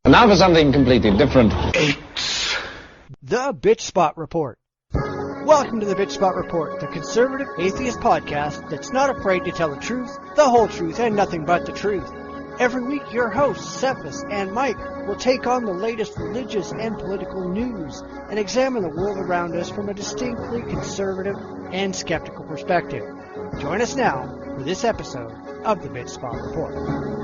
And now for something completely different. The Bitchspot Report. Welcome to the Bitchspot Report, the conservative atheist podcast that's not afraid to tell the truth, the whole truth, and nothing but the truth. Every week, your hosts, Cephas and Mike, will take on the latest religious and political news and examine the world around us from a distinctly conservative and skeptical perspective. Join us now for this episode of the Bitchspot Report.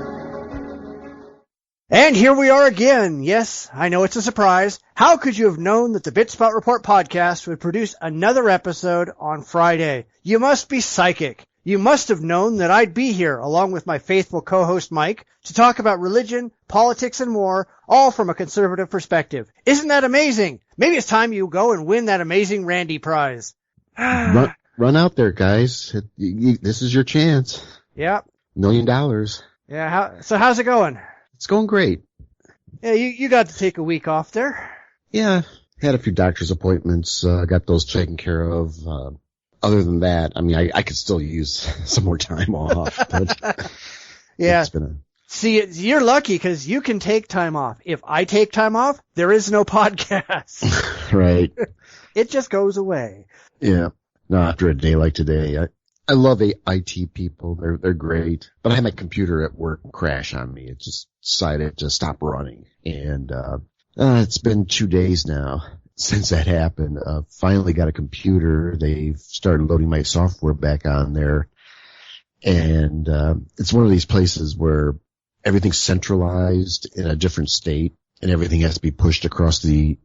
And here we are again. Yes, I know it's a surprise. How could you have known that the Bitchspot Report podcast would produce another episode on Friday? You must be psychic. You must have known that I'd be here, along with my faithful co-host Mike, to talk about religion, politics, and more, all from a conservative perspective. Isn't that amazing? Maybe it's time you go and win that amazing Randy prize. Run out there, guys. This is your chance. Yeah. $1 million. Yeah, so how's it going? It's going great. Yeah, you got to take a week off there. Yeah, had a few doctor's appointments, got those taken care of. Other than that, I mean, I could still use some more time off. But yeah. It's been See, you're lucky because you can take time off. If I take time off, there is no podcast. Right. It just goes away. Yeah. No, after a day like today, I love IT people. They're great. But I had my computer at work crash on me. It just decided to stop running. And, it's been 2 days now since that happened. Finally got a computer. They've started loading my software back on there. And, it's one of these places where everything's centralized in a different state and everything has to be pushed across the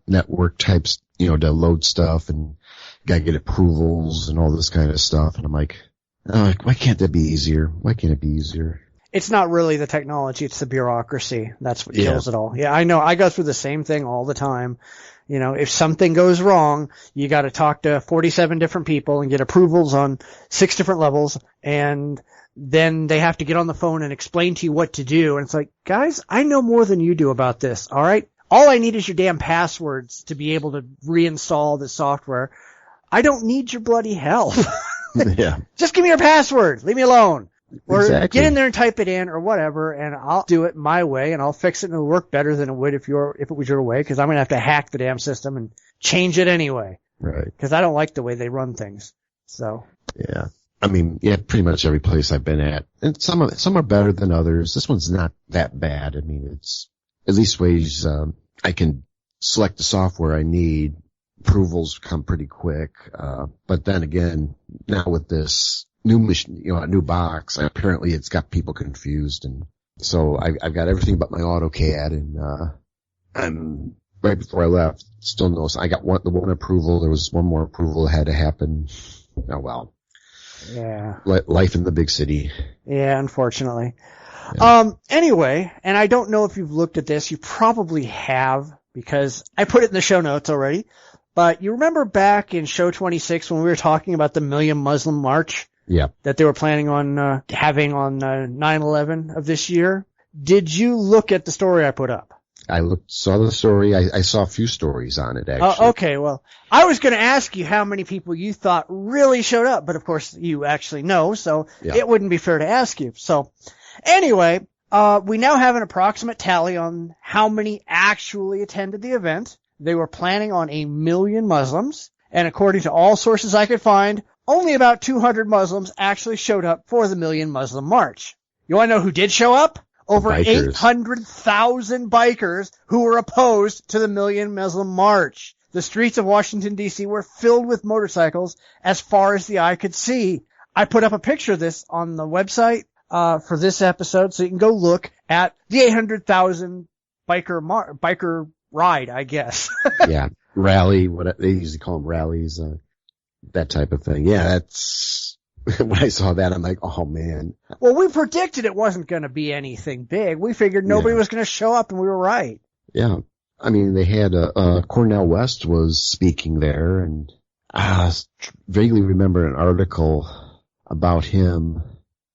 network types, to load stuff and gotta get approvals and all this kind of stuff. And I'm like, why can't that be easier? Why can't it be easier? It's not really the technology, it's the bureaucracy. That's what kills it all. Yeah, I know. I go through the same thing all the time. If something goes wrong, you gotta talk to 47 different people and get approvals on 6 different levels, and then they have to get on the phone and explain to you what to do. And it's like, guys, I know more than you do about this, alright? All I need is your damn passwords to be able to reinstall the software. I don't need your bloody help. Yeah. Just give me your password. Leave me alone. Or exactly. Get in there and type it in or whatever, and I'll do it my way, and I'll fix it and it'll work better than it would if it was your way, because I'm going to have to hack the damn system and change it anyway. Right. Because I don't like the way they run things. So. Yeah. I mean, yeah, pretty much every place I've been at. And some are better than others. This one's not that bad. I mean, it's at least ways, I can select the software I need. Approvals come pretty quick. But then again, now with this new machine, a new box, apparently it's got people confused. And so I've got everything but my AutoCAD, and, I'm right before I left, still noticed I got the one approval. There was one more approval that had to happen. Oh well. Yeah. Life in the big city. Yeah, unfortunately. Yeah. Anyway, and I don't know if you've looked at this. You probably have, because I put it in the show notes already. But you remember back in show 26 when we were talking about the Million Muslim March? Yeah. That they were planning on having on 9/11 of this year? Did you look at the story I put up? I saw the story. I saw a few stories on it, actually. Okay, well, I was going to ask you how many people you thought really showed up, but of course you actually know, so It wouldn't be fair to ask you. So, anyway, we now have an approximate tally on how many actually attended the event. They were planning on 1 million Muslims, and according to all sources I could find, only about 200 Muslims actually showed up for the Million Muslim March. You want to know who did show up? Over 800,000 bikers who were opposed to the Million Muslim March. The streets of Washington, D.C. were filled with motorcycles as far as the eye could see. I put up a picture of this on the website for this episode, so you can go look at the 800,000 biker ride, I guess. Yeah. Rally, what they usually call them rallies, that type of thing. Yeah, that's, when I saw that, I'm like, oh man. Well, we predicted it wasn't going to be anything big. We figured nobody was going to show up, and we were right. Yeah. I mean, they had, Cornel West was speaking there, and I vaguely remember an article about him.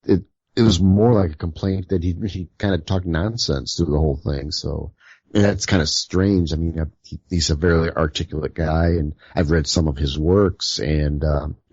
It was more like a complaint that he kind of talked nonsense through the whole thing, so. And that's kind of strange. I mean, he's a very articulate guy, and I've read some of his works, and,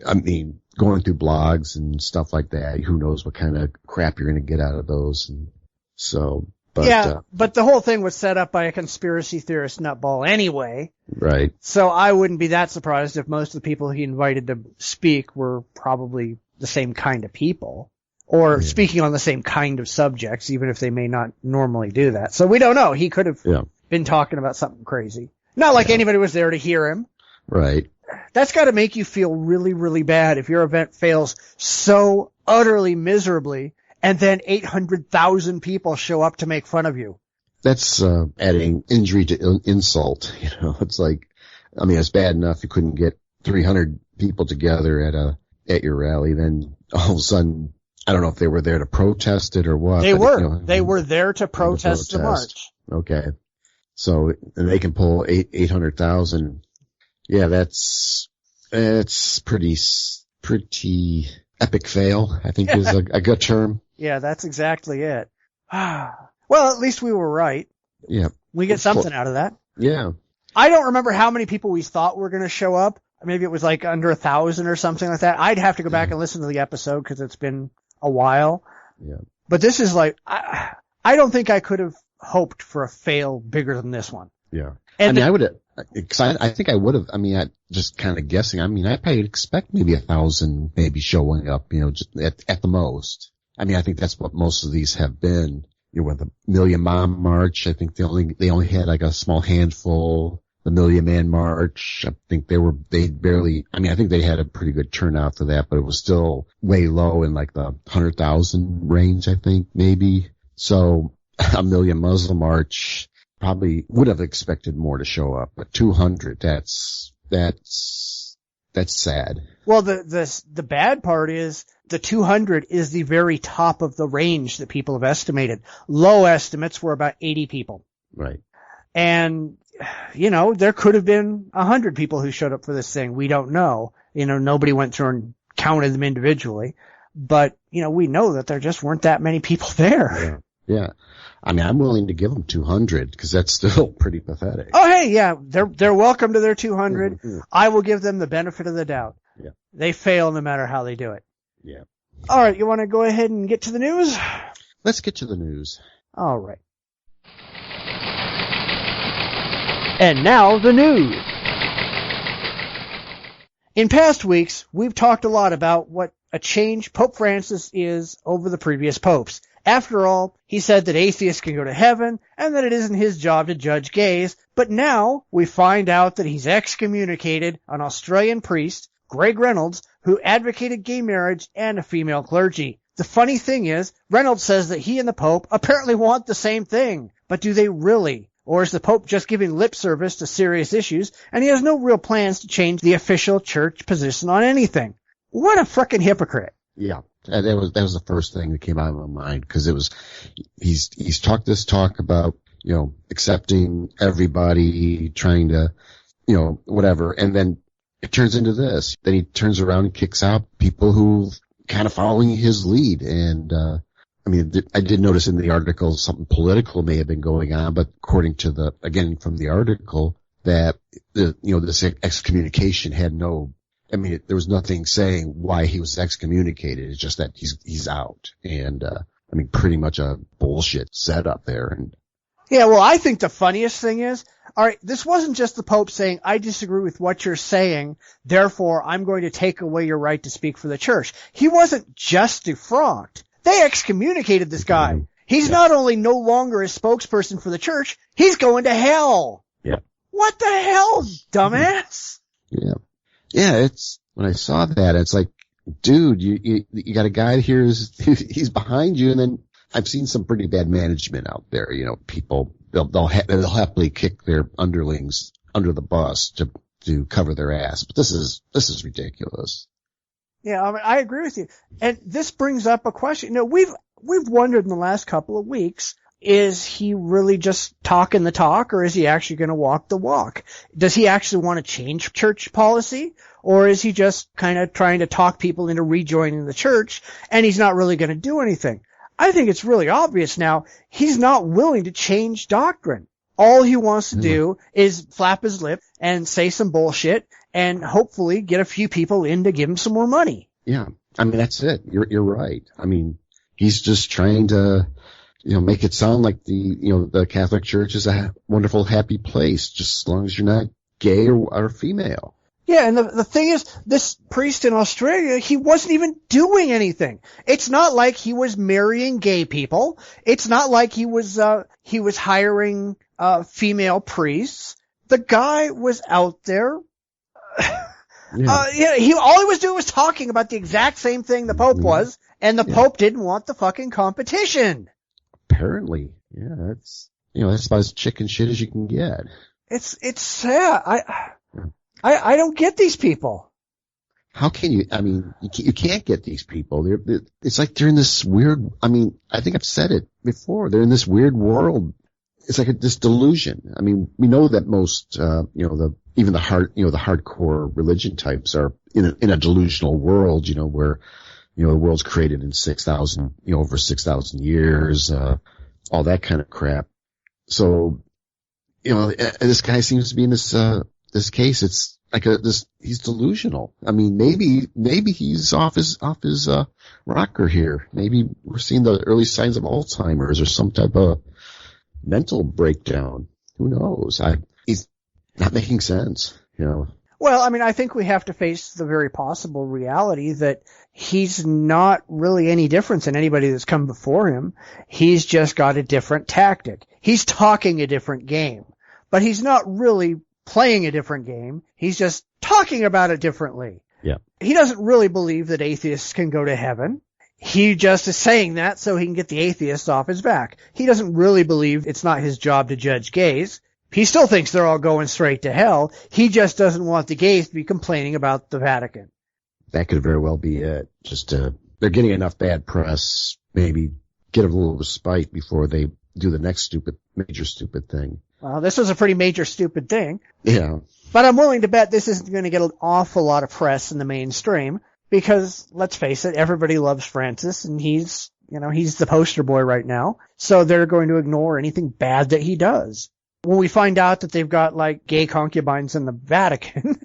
I mean, going through blogs and stuff like that, who knows what kind of crap you're going to get out of those. And so, But, but the whole thing was set up by a conspiracy theorist nutball anyway. Right. So I wouldn't be that surprised if most of the people he invited to speak were probably the same kind of people. Or speaking on the same kind of subjects, even if they may not normally do that. So we don't know. He could have been talking about something crazy. Not like anybody was there to hear him. Right. That's got to make you feel really, really bad if your event fails so utterly miserably and then 800,000 people show up to make fun of you. That's adding injury to insult. You know, it's like, I mean, it's bad enough you couldn't get 300 people together at your rally. Then all of a sudden, I don't know if they were there to protest it or what. They were. You know, they were there to protest the march. Okay. So they can pull 800,000. Yeah, it's pretty epic fail, I think is a good term. Yeah, that's exactly it. Well, at least we were right. Yeah. We get something out of that. Yeah. I don't remember how many people we thought were going to show up. Maybe it was like under 1,000 or something like that. I'd have to go back and listen to the episode because it's been a while. Yeah. But this is like, I don't think I could have hoped for a fail bigger than this one. Yeah. And I would have, I think I would have, I just kind of guessing, I probably expect maybe 1,000 maybe showing up, you know, just at the most. I think that's what most of these have been. You know, with the Million Mom March, I think they only had like a small handful. The Million Man March, I think I think they had a pretty good turnout for that, but it was still way low in like the 100,000 range, I think, maybe. So a Million Muslim March probably would have expected more to show up, but 200, that's sad. Well, the bad part is the 200 is the very top of the range that people have estimated. Low estimates were about 80 people. Right. And, you know, there could have been 100 people who showed up for this thing. We don't know. You know, nobody went through and counted them individually. But, you know, we know that there just weren't that many people there. Yeah. I'm willing to give them 200 because that's still pretty pathetic. Oh, hey, yeah. They're welcome to their 200. Mm-hmm. I will give them the benefit of the doubt. Yeah. They fail no matter how they do it. Yeah. All right. You want to go ahead and get to the news? Let's get to the news. All right. And now the news. In past weeks, we've talked a lot about what a change Pope Francis is over the previous popes. After all, he said that atheists can go to heaven and that it isn't his job to judge gays. But now we find out that he's excommunicated an Australian priest, Greg Reynolds, who advocated gay marriage and a female clergy. The funny thing is, Reynolds says that he and the Pope apparently want the same thing. But do they really? Or is the Pope just giving lip service to serious issues and he has no real plans to change the official church position on anything? What a frickin' hypocrite. Yeah. That was the first thing that came out of my mind because it was, he's talked this talk about, you know, accepting everybody, trying to, you know, whatever. And then it turns into this. Then he turns around and kicks out people who kind of following his lead. And, I did notice in the article something political may have been going on, but according to from the article that this excommunication had there was nothing saying why he was excommunicated. It's just that he's out. And, pretty much a bullshit setup there. And yeah, well, I think the funniest thing is, all right, this wasn't just the Pope saying, I disagree with what you're saying, therefore I'm going to take away your right to speak for the church. He wasn't just defrocked. They excommunicated this guy. He's not only no longer a spokesperson for the church, he's going to hell. Yeah. What the hell, dumbass? Yeah. Yeah, it's, when I saw that, it's like, dude, you got a guy here he's behind you, and then I've seen some pretty bad management out there, you know, people, they'll happily kick their underlings under the bus to cover their ass, but this is ridiculous. Yeah, I agree with you. And this brings up a question. You know, we've wondered in the last couple of weeks, is he really just talking the talk or is he actually going to walk the walk? Does he actually want to change church policy or is he just kind of trying to talk people into rejoining the church and he's not really going to do anything? I think it's really obvious now. He's not willing to change doctrine. All he wants to do is flap his lip and say some bullshit and hopefully get a few people in to give him some more money. Yeah. That's it. You're right. He's just trying to make it sound like the Catholic Church is a wonderful, happy place, just as long as you're not gay or female. Yeah, and the thing is, this priest in Australia, he wasn't even doing anything. It's not like he was marrying gay people. It's not like he was hiring female priests. The guy was out there. All he was doing was talking about the exact same thing the Pope was, and the Pope didn't want the fucking competition. Apparently, yeah, that's about as chicken shit as you can get. It's sad. I don't get these people. How can you? I mean, you can't get these people. It's like they're in this weird. I mean, I think I've said it before. They're in this weird world. It's like this delusion. I mean, we know that most, even the hardcore religion types are in a delusional world. Where the world's created in 6,000, over 6,000 years, all that kind of crap. So, this guy seems to be in this case. It's like he's delusional. I mean, maybe he's off his rocker here. Maybe we're seeing the early signs of Alzheimer's or some type of mental breakdown. Who knows? He's not making sense, Well, I mean, I think we have to face the very possible reality that he's not really any different than anybody that's come before him. He's just got a different tactic. He's talking a different game, but he's not really playing a different game. He's just talking about it differently. Yeah. He doesn't really believe that atheists can go to heaven. He just is saying that so he can get the atheists off his back. He doesn't really believe it's not his job to judge gays. He still thinks they're all going straight to hell. He just doesn't want the gays to be complaining about the Vatican. That could very well be it. They're getting enough bad press, maybe get a little respite before they do the next major stupid thing. Well, this was a pretty major stupid thing. Yeah. But I'm willing to bet this isn't going to get an awful lot of press in the mainstream because, let's face it, everybody loves Francis and he's the poster boy right now. So they're going to ignore anything bad that he does. When we find out that they've got like gay concubines in the Vatican.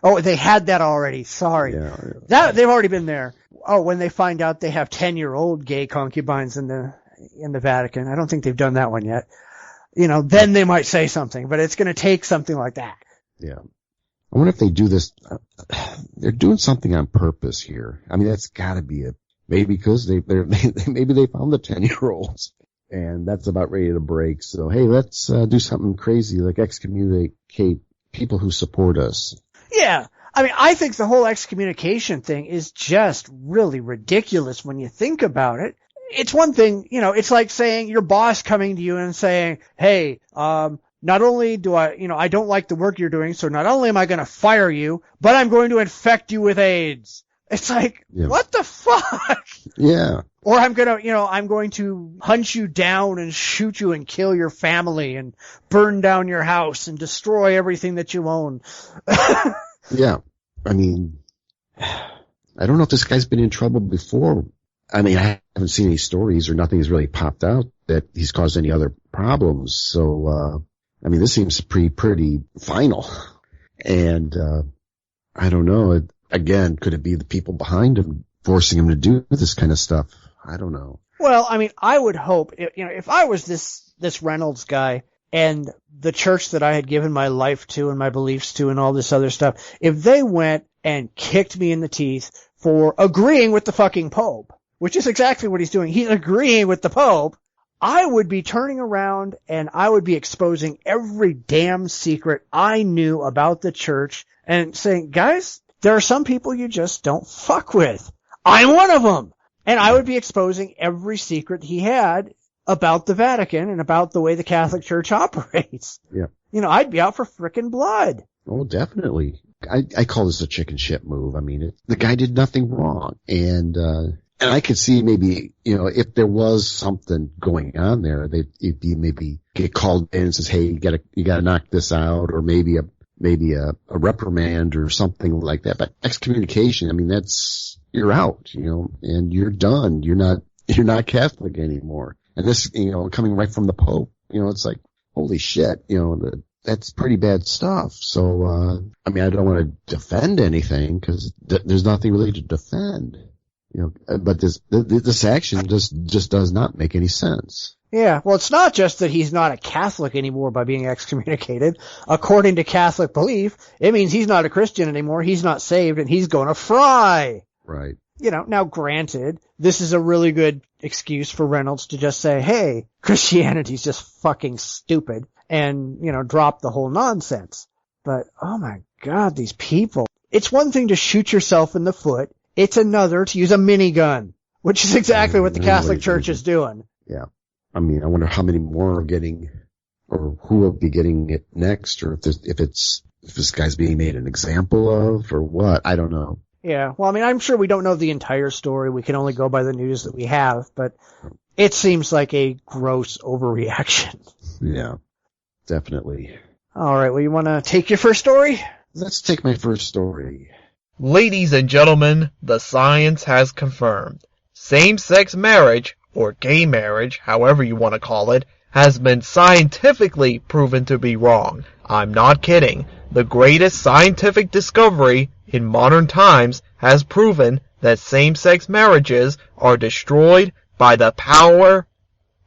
Oh, they had that already. Sorry. Yeah. They've already been there. Oh, when they find out they have 10-year-old gay concubines in the Vatican. I don't think they've done that one yet. Then they might say something, but it's going to take something like that. Yeah. I wonder if they do this. They're doing something on purpose here. I mean, that's got to be it. Maybe because maybe they found the 10-year-olds and that's about ready to break. So, hey, let's do something crazy like excommunicate people who support us. Yeah. I mean, I think the whole excommunication thing is just really ridiculous when you think about it. It's one thing, it's like saying your boss coming to you and saying, hey, not only do I don't like the work you're doing, so not only am I going to fire you, but I'm going to infect you with AIDS. It's like, What the fuck? Yeah. Or I'm going to hunt you down and shoot you and kill your family and burn down your house and destroy everything that you own. Yeah. I mean, I don't know if this guy's been in trouble before. I mean, I haven't seen any stories or nothing has really popped out that he's caused any other problems. So, I mean, this seems pretty final. And, I don't know. Again, could it be the people behind him forcing him to do this kind of stuff? I don't know. Well, I mean, I would hope, if I was this Reynolds guy and the church that I had given my life to and my beliefs to and all this other stuff, if they went and kicked me in the teeth for agreeing with the fucking Pope, which is exactly what he's doing. He's agreeing with the Pope. I would be turning around and I would be exposing every damn secret I knew about the church and saying, guys, there are some people you just don't fuck with. I'm one of them. And I would be exposing every secret he had about the Vatican and about the way the Catholic Church operates. Yeah. I'd be out for frickin' blood. Oh, definitely. I call this a chicken shit move. I mean, the guy did nothing wrong. And I could see maybe, if there was something going on there, it'd be maybe get called in and says, hey, you gotta knock this out, or maybe a reprimand or something like that. But excommunication, I mean, you're out, and you're done. You're not Catholic anymore. And this, coming right from the Pope, it's like, holy shit, that's pretty bad stuff. So, I mean, I don't want to defend anything because there's nothing really to defend. But this action just does not make any sense. Yeah, well, it's not just that he's not a Catholic anymore by being excommunicated. According to Catholic belief, it means he's not a Christian anymore, he's not saved, and he's going to fry. Right. Now granted, this is a really good excuse for Reynolds to just say, hey, Christianity's just fucking stupid, and, drop the whole nonsense. But, oh my God, these people. It's one thing to shoot yourself in the foot, it's another to use a minigun, which is exactly what the Catholic Church is doing. Yeah. I mean, I wonder how many more are getting, or who will be getting it next, or if this guy's being made an example of, or what. I don't know. Yeah, well, I mean, I'm sure we don't know the entire story. We can only go by the news that we have, but it seems like a gross overreaction. Yeah, definitely. All right, well, you want to take your first story? Let's take my first story. Ladies and gentlemen, the science has confirmed. Same-sex marriage, or gay marriage, however you want to call it, has been scientifically proven to be wrong. I'm not kidding. The greatest scientific discovery in modern times has proven that same-sex marriages are destroyed by the power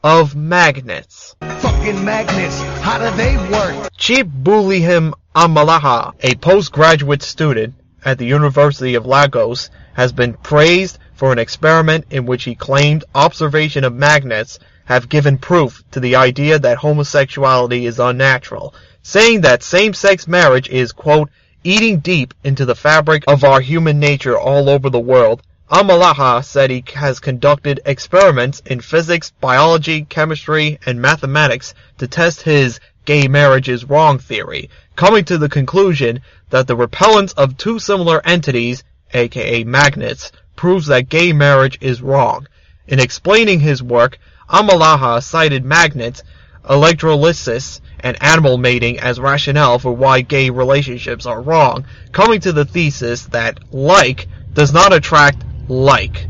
of magnets. Fucking magnets, how do they work? Chibulihim Amalaha, a postgraduate student at the University of Lagos, has been praised for an experiment in which he claimed observation of magnets have given proof to the idea that homosexuality is unnatural, saying that same-sex marriage is, quote, eating deep into the fabric of our human nature all over the world. Amalaha said he has conducted experiments in physics, biology, chemistry, and mathematics to test his gay marriage is wrong theory, coming to the conclusion that the repellence of two similar entities, aka magnets, proves that gay marriage is wrong. In explaining his work, Amalaha cited magnets, electrolysis, and animal mating as rationale for why gay relationships are wrong, coming to the thesis that like does not attract like.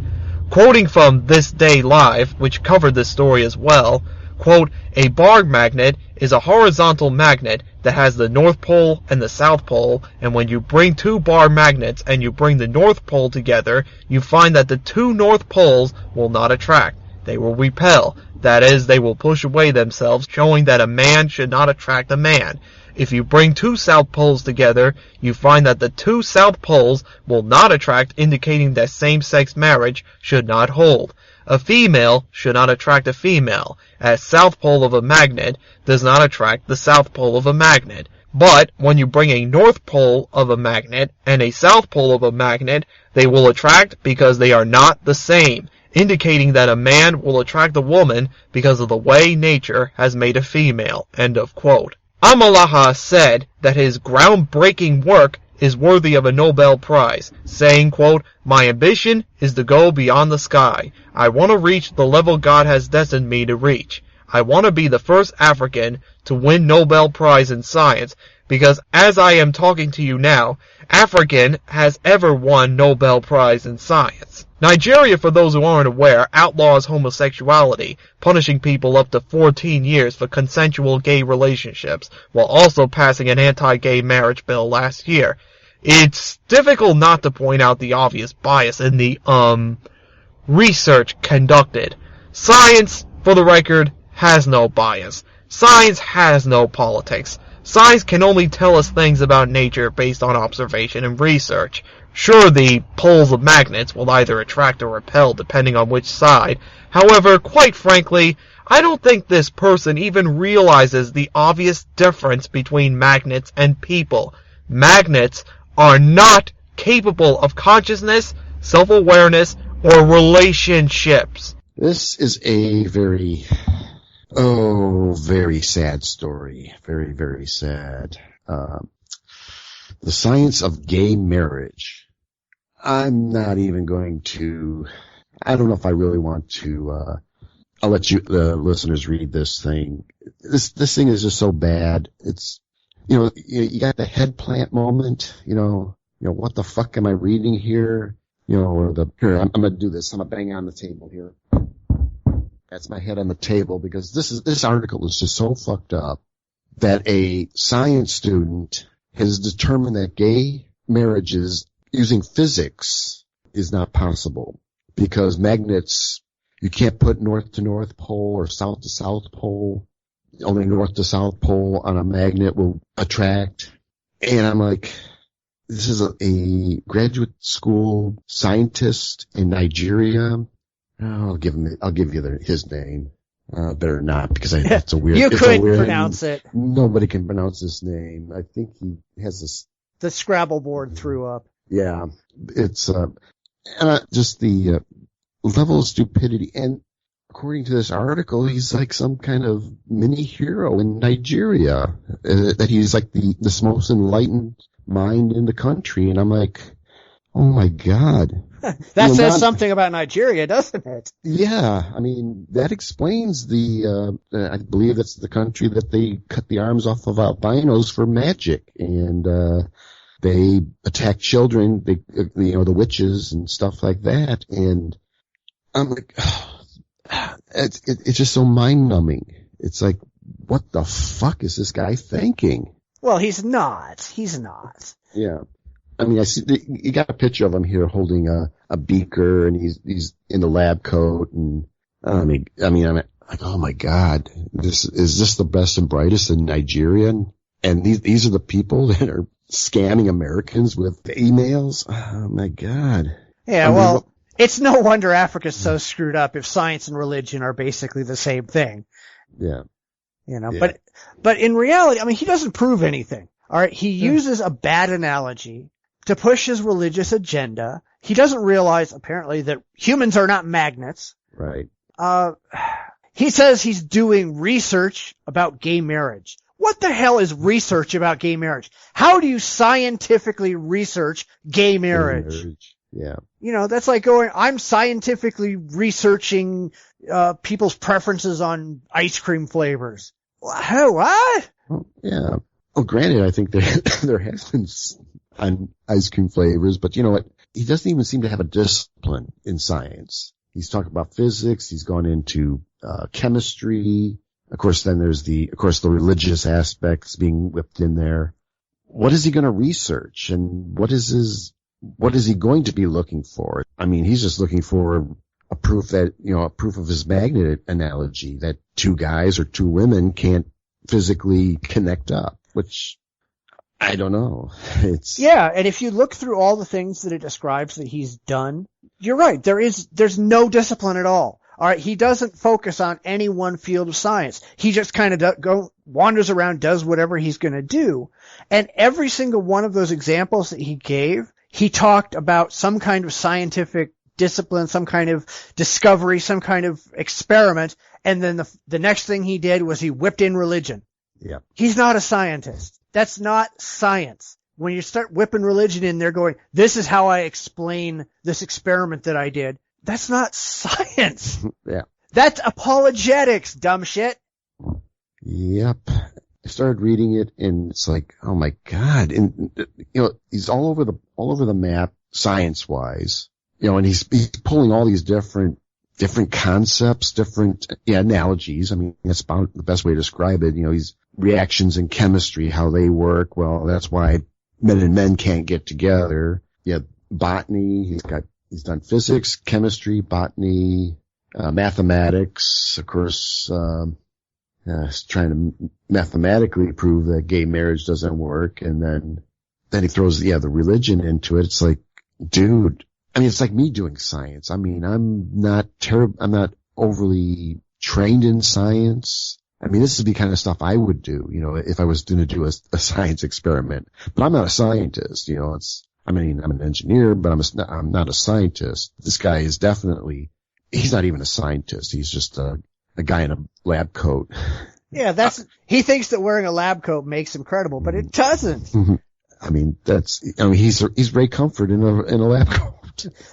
Quoting from This Day Live, which covered this story as well, quote, a bar magnet is a horizontal magnet that has the North Pole and the South Pole, and when you bring two bar magnets and you bring the North Pole together, you find that the two North Poles will not attract. They will repel. That is, they will push away themselves, showing that a man should not attract a man. If you bring two South Poles together, you find that the two South Poles will not attract, indicating that same-sex marriage should not hold. A female should not attract a female, as South Pole of a magnet does not attract the South Pole of a magnet. But when you bring a North Pole of a magnet and a South Pole of a magnet, they will attract because they are not the same, indicating that a man will attract a woman because of the way nature has made a female. End of quote. Amalaha said that his groundbreaking work is worthy of a Nobel Prize, saying, quote, my ambition is to go beyond the sky. I want to reach the level God has destined me to reach. I want to be the first African to win Nobel Prize in science, because as I am talking to you now, African has ever won Nobel Prize in science. Nigeria, for those who aren't aware, outlaws homosexuality, punishing people up to 14 years for consensual gay relationships, while also passing an anti-gay marriage bill last year. It's difficult not to point out the obvious bias in the, research conducted. Science, for the record, has no bias. Science has no politics. Science can only tell us things about nature based on observation and research. Sure, the poles of magnets will either attract or repel depending on which side. However, quite frankly, I don't think this person even realizes the obvious difference between magnets and people. Magnets are not capable of consciousness, self-awareness, or relationships. This is a very sad story. Very, very sad. The science of gay marriage. I'm not even going to, I don't know if I really want to, I'll let you, the listeners, read this thing. This thing is just so bad. It's, you got the head plant moment, what the fuck am I reading here? Or I'm gonna do this. I'm gonna bang on the table here. That's my head on the table, because this article is just so fucked up that a science student has determined that gay marriages using physics is not possible. because magnets, you can't put north to north pole or south to south pole. Only north to south pole on a magnet will attract. And I'm like, this is a graduate school scientist in Nigeria. I'll give you his name. Better not, because it's a weird. You couldn't pronounce it. Nobody can pronounce his name. I think he has this. The Scrabble board threw up. Yeah, it's just the level of stupidity. And according to this article, he's like some kind of mini hero in Nigeria. That he's like the most enlightened mind in the country. And I'm like, oh my God. That says something about Nigeria, doesn't it? Yeah, I mean, that explains I believe that's the country that they cut the arms off of albinos for magic, and they attack children, the witches and stuff like that, and I'm like, it's just so mind-numbing. It's like, what the fuck is this guy thinking? Well, he's not. Yeah. I mean, I see you got a picture of him here holding a beaker, and he's in the lab coat, and I'm like, oh my God, is this the best and brightest in Nigeria? And these are the people that are scamming Americans with emails? Oh my God. Yeah, it's no wonder Africa's so screwed up if science and religion are basically the same thing. Yeah. Yeah. But in reality, I mean, he doesn't prove anything. All right. He uses a bad analogy to push his religious agenda. He doesn't realize, apparently, that humans are not magnets. Right. He says he's doing research about gay marriage. What the hell is research about gay marriage? How do you scientifically research gay marriage? Yeah. That's like going, I'm scientifically researching people's preferences on ice cream flavors. What? Well, yeah. Well, granted, I think there has been on ice cream flavors, but you know what? He doesn't even seem to have a discipline in science. He's talking about physics. He's gone into chemistry. Of course, then there's the religious aspects being whipped in there. What is he going to research, and what is he going to be looking for? I mean, he's just looking for a proof of his magnet analogy that two guys or two women can't physically connect up, which I don't know. Yeah, and if you look through all the things that it describes that he's done, you're right. There's no discipline at all. All right, he doesn't focus on any one field of science. He just kind of wanders around, does whatever he's going to do. And every single one of those examples that he gave, he talked about some kind of scientific discipline, some kind of discovery, some kind of experiment, and then the next thing he did was he whipped in religion. Yeah. He's not a scientist. That's not science. When you start whipping religion in there going, this is how I explain this experiment that I did, that's not science. Yeah. That's apologetics, dumb shit. Yep. I started reading it, and it's like, oh my God. And, he's all over the map, science-wise. And he's pulling all these different concepts, different analogies. I mean, that's about the best way to describe it. These reactions in chemistry, how they work. Well, that's why men and men can't get together. Yeah, botany. He's done physics, chemistry, botany, mathematics. Of course, he's trying to mathematically prove that gay marriage doesn't work, and then he throws the religion into it. It's like, dude. I mean, it's like me doing science. I mean, I'm not overly trained in science. I mean, this is the kind of stuff I would do, if I was going to do a science experiment. But I'm not a scientist, I'm an engineer, but I'm not a scientist. This guy is he's not even a scientist. He's just a guy in a lab coat. Yeah, he thinks that wearing a lab coat makes him credible, but it doesn't. I mean, he's Ray Comfort in a lab coat.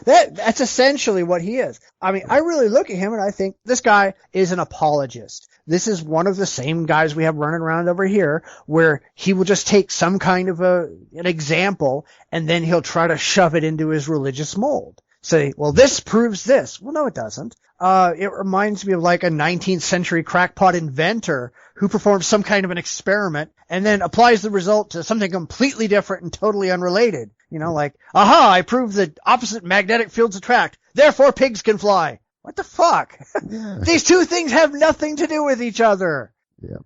That's essentially what he is. I mean, I really look at him and I think this guy is an apologist. This is one of the same guys we have running around over here, where he will just take some kind of an example and then he'll try to shove it into his religious mold. say, well, this proves this. Well, no, it doesn't. It reminds me of like a 19th century crackpot inventor who performs some kind of an experiment and then applies the result to something completely different and totally unrelated. You know, like, aha, I proved that opposite magnetic fields attract. Therefore, pigs can fly. What the fuck? Yeah. These two things have nothing to do with each other. Yeah.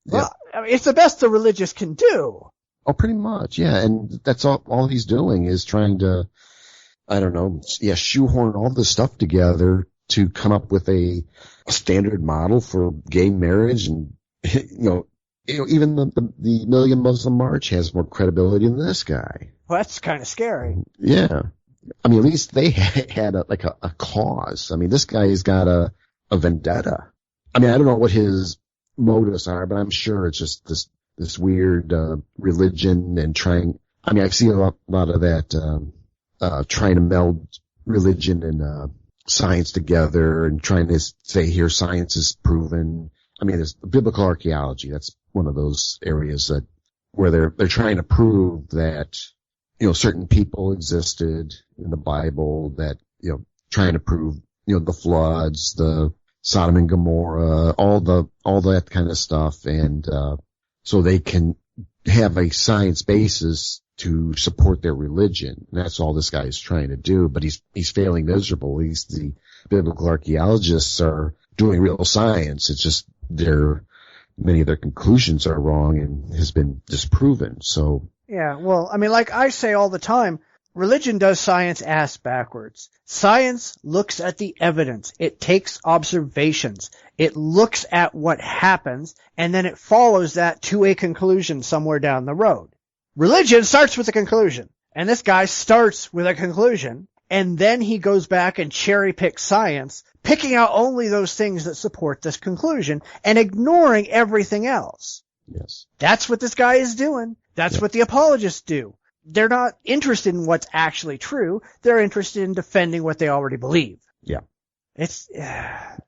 Well, I mean, it's the best the religious can do. Oh, pretty much, yeah. And that's all he's doing is trying to, I don't know, shoehorn all this stuff together to come up with a standard model for gay marriage. And, even the Million Muslim March has more credibility than this guy. Well, that's kind of scary. Yeah. I mean, at least they had a cause. I mean, this guy has got a vendetta. I mean, I don't know what his motives are, but I'm sure it's just this weird, religion and trying, I mean, I've seen a lot of that, trying to meld religion and, science together and trying to say here science is proven. I mean, there's biblical archaeology. That's one of those areas where they're trying to prove that, certain people existed in the Bible, that, trying to prove, the floods, the Sodom and Gomorrah, all that kind of stuff. And, so they can have a science basis to support their religion. And that's all this guy is trying to do, but he's failing miserable. The biblical archaeologists are doing real science. It's just many of their conclusions are wrong and has been disproven. So. Yeah, well, I mean, like I say all the time, religion does science ass backwards. Science looks at the evidence. It takes observations. It looks at what happens, and then it follows that to a conclusion somewhere down the road. Religion starts with a conclusion, and this guy starts with a conclusion, and then he goes back and cherry picks science, picking out only those things that support this conclusion, and ignoring everything else. Yes. That's what this guy is doing. That's what the apologists do. They're not interested in what's actually true. They're interested in defending what they already believe. Yeah.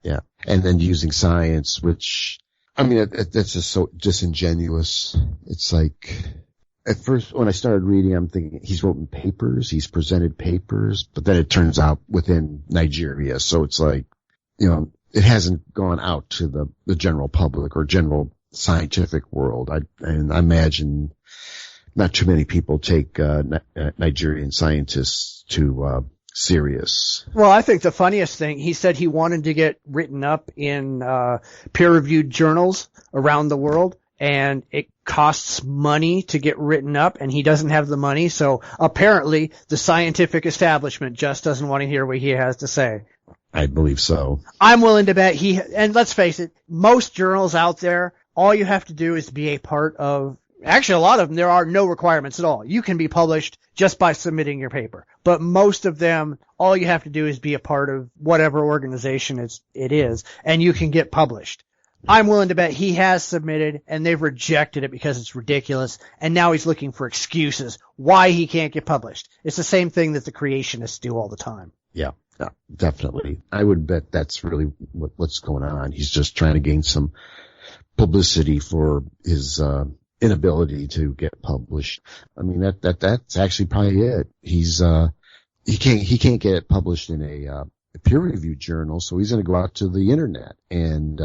Yeah. And then using science, which, I mean, that's just so disingenuous. It's like, at first, when I started reading, I'm thinking he's written papers, he's presented papers, but then it turns out within Nigeria. So it's like, it hasn't gone out to the general public or general scientific world. I imagine not too many people take Nigerian scientists too serious. Well, I think the funniest thing, he said he wanted to get written up in peer-reviewed journals around the world, and it costs money to get written up, and he doesn't have the money, so apparently the scientific establishment just doesn't want to hear what he has to say. I believe so. I'm willing to bet and let's face it, most journals out there, all you have to do is be a part of, actually a lot of them, there are no requirements at all. You can be published just by submitting your paper. But most of them, all you have to do is be a part of whatever organization it is, and you can get published. I'm willing to bet he has submitted, and they've rejected it because it's ridiculous, and now he's looking for excuses why he can't get published. It's the same thing that the creationists do all the time. Yeah, definitely. I would bet that's really what's going on. He's just trying to gain some publicity for his inability to get published. I mean, that's actually probably it. He can't get it published in a peer-reviewed journal, so he's going to go out to the internet and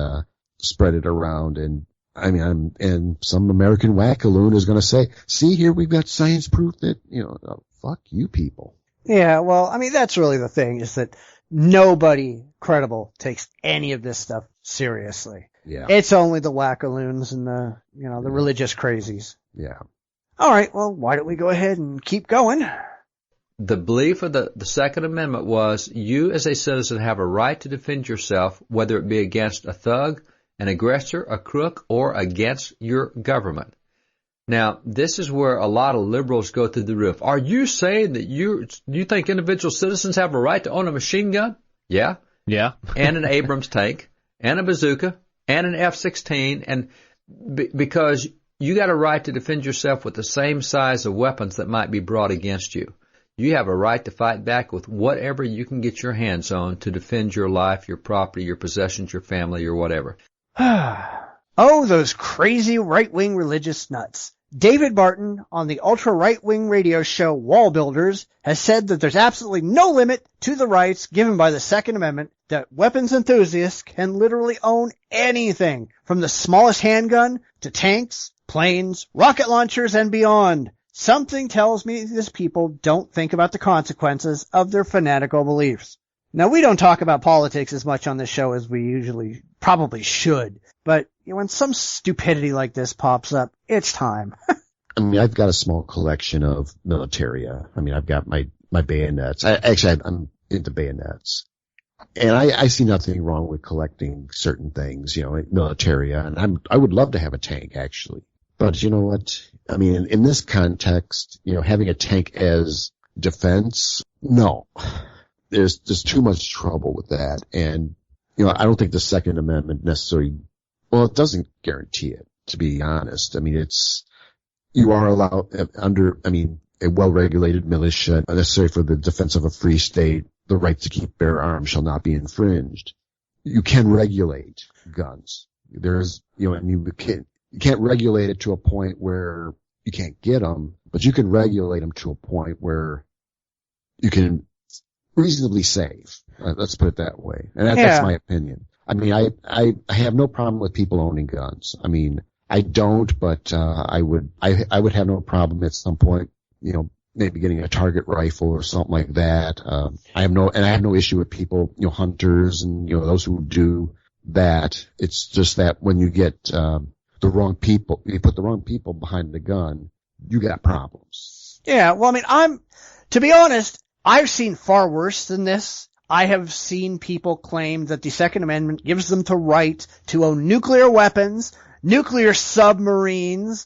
spread it around. And I mean, and some American wackaloon is going to say, "See, here we've got science proof that fuck you people." Yeah, well, I mean, that's really the thing, is that nobody credible takes any of this stuff seriously. Yeah. It's only the wackaloons and the religious crazies. Yeah. All right, well, why don't we go ahead and keep going? The belief of the Second Amendment was you as a citizen have a right to defend yourself, whether it be against a thug, an aggressor, a crook, or against your government. Now, this is where a lot of liberals go through the roof. Are you saying that you think individual citizens have a right to own a machine gun? Yeah. Yeah. And an Abrams tank, and a bazooka, and an F-16, and because you got a right to defend yourself with the same size of weapons that might be brought against you. You have a right to fight back with whatever you can get your hands on to defend your life, your property, your possessions, your family, or whatever. Oh, those crazy right-wing religious nuts. David Barton on the ultra-right-wing radio show Wall Builders has said that there's absolutely no limit to the rights given by the Second Amendment, that weapons enthusiasts can literally own anything from the smallest handgun to tanks, planes, rocket launchers, and beyond. Something tells me these people don't think about the consequences of their fanatical beliefs. Now, we don't talk about politics as much on this show as we usually probably should, but when some stupidity like this pops up, it's time. I mean, I've got a small collection of militaria. I mean, I've got my bayonets. I'm into bayonets. And I see nothing wrong with collecting certain things, like militaria, and I would love to have a tank, actually. But you know what? I mean, in this context, having a tank as defense, no. There's too much trouble with that. And, I don't think the Second Amendment necessarily, it doesn't guarantee it, to be honest. I mean, you are allowed a well-regulated militia necessary for the defense of a free state. The right to keep bear arms shall not be infringed. You can regulate guns. And you can't regulate it to a point where you can't get them, but you can regulate them to a point where you can reasonably save. Let's put it that way. And that's my opinion. I mean, I have no problem with people owning guns. I mean, I don't, but I would have no problem at some point, maybe getting a target rifle or something like that. I have no issue with people, hunters and, those who do that. It's just that when you get, the wrong people, you put the wrong people behind the gun, you got problems. Yeah, well, I mean, to be honest, I've seen far worse than this. I have seen people claim that the Second Amendment gives them the right to own nuclear weapons, nuclear submarines,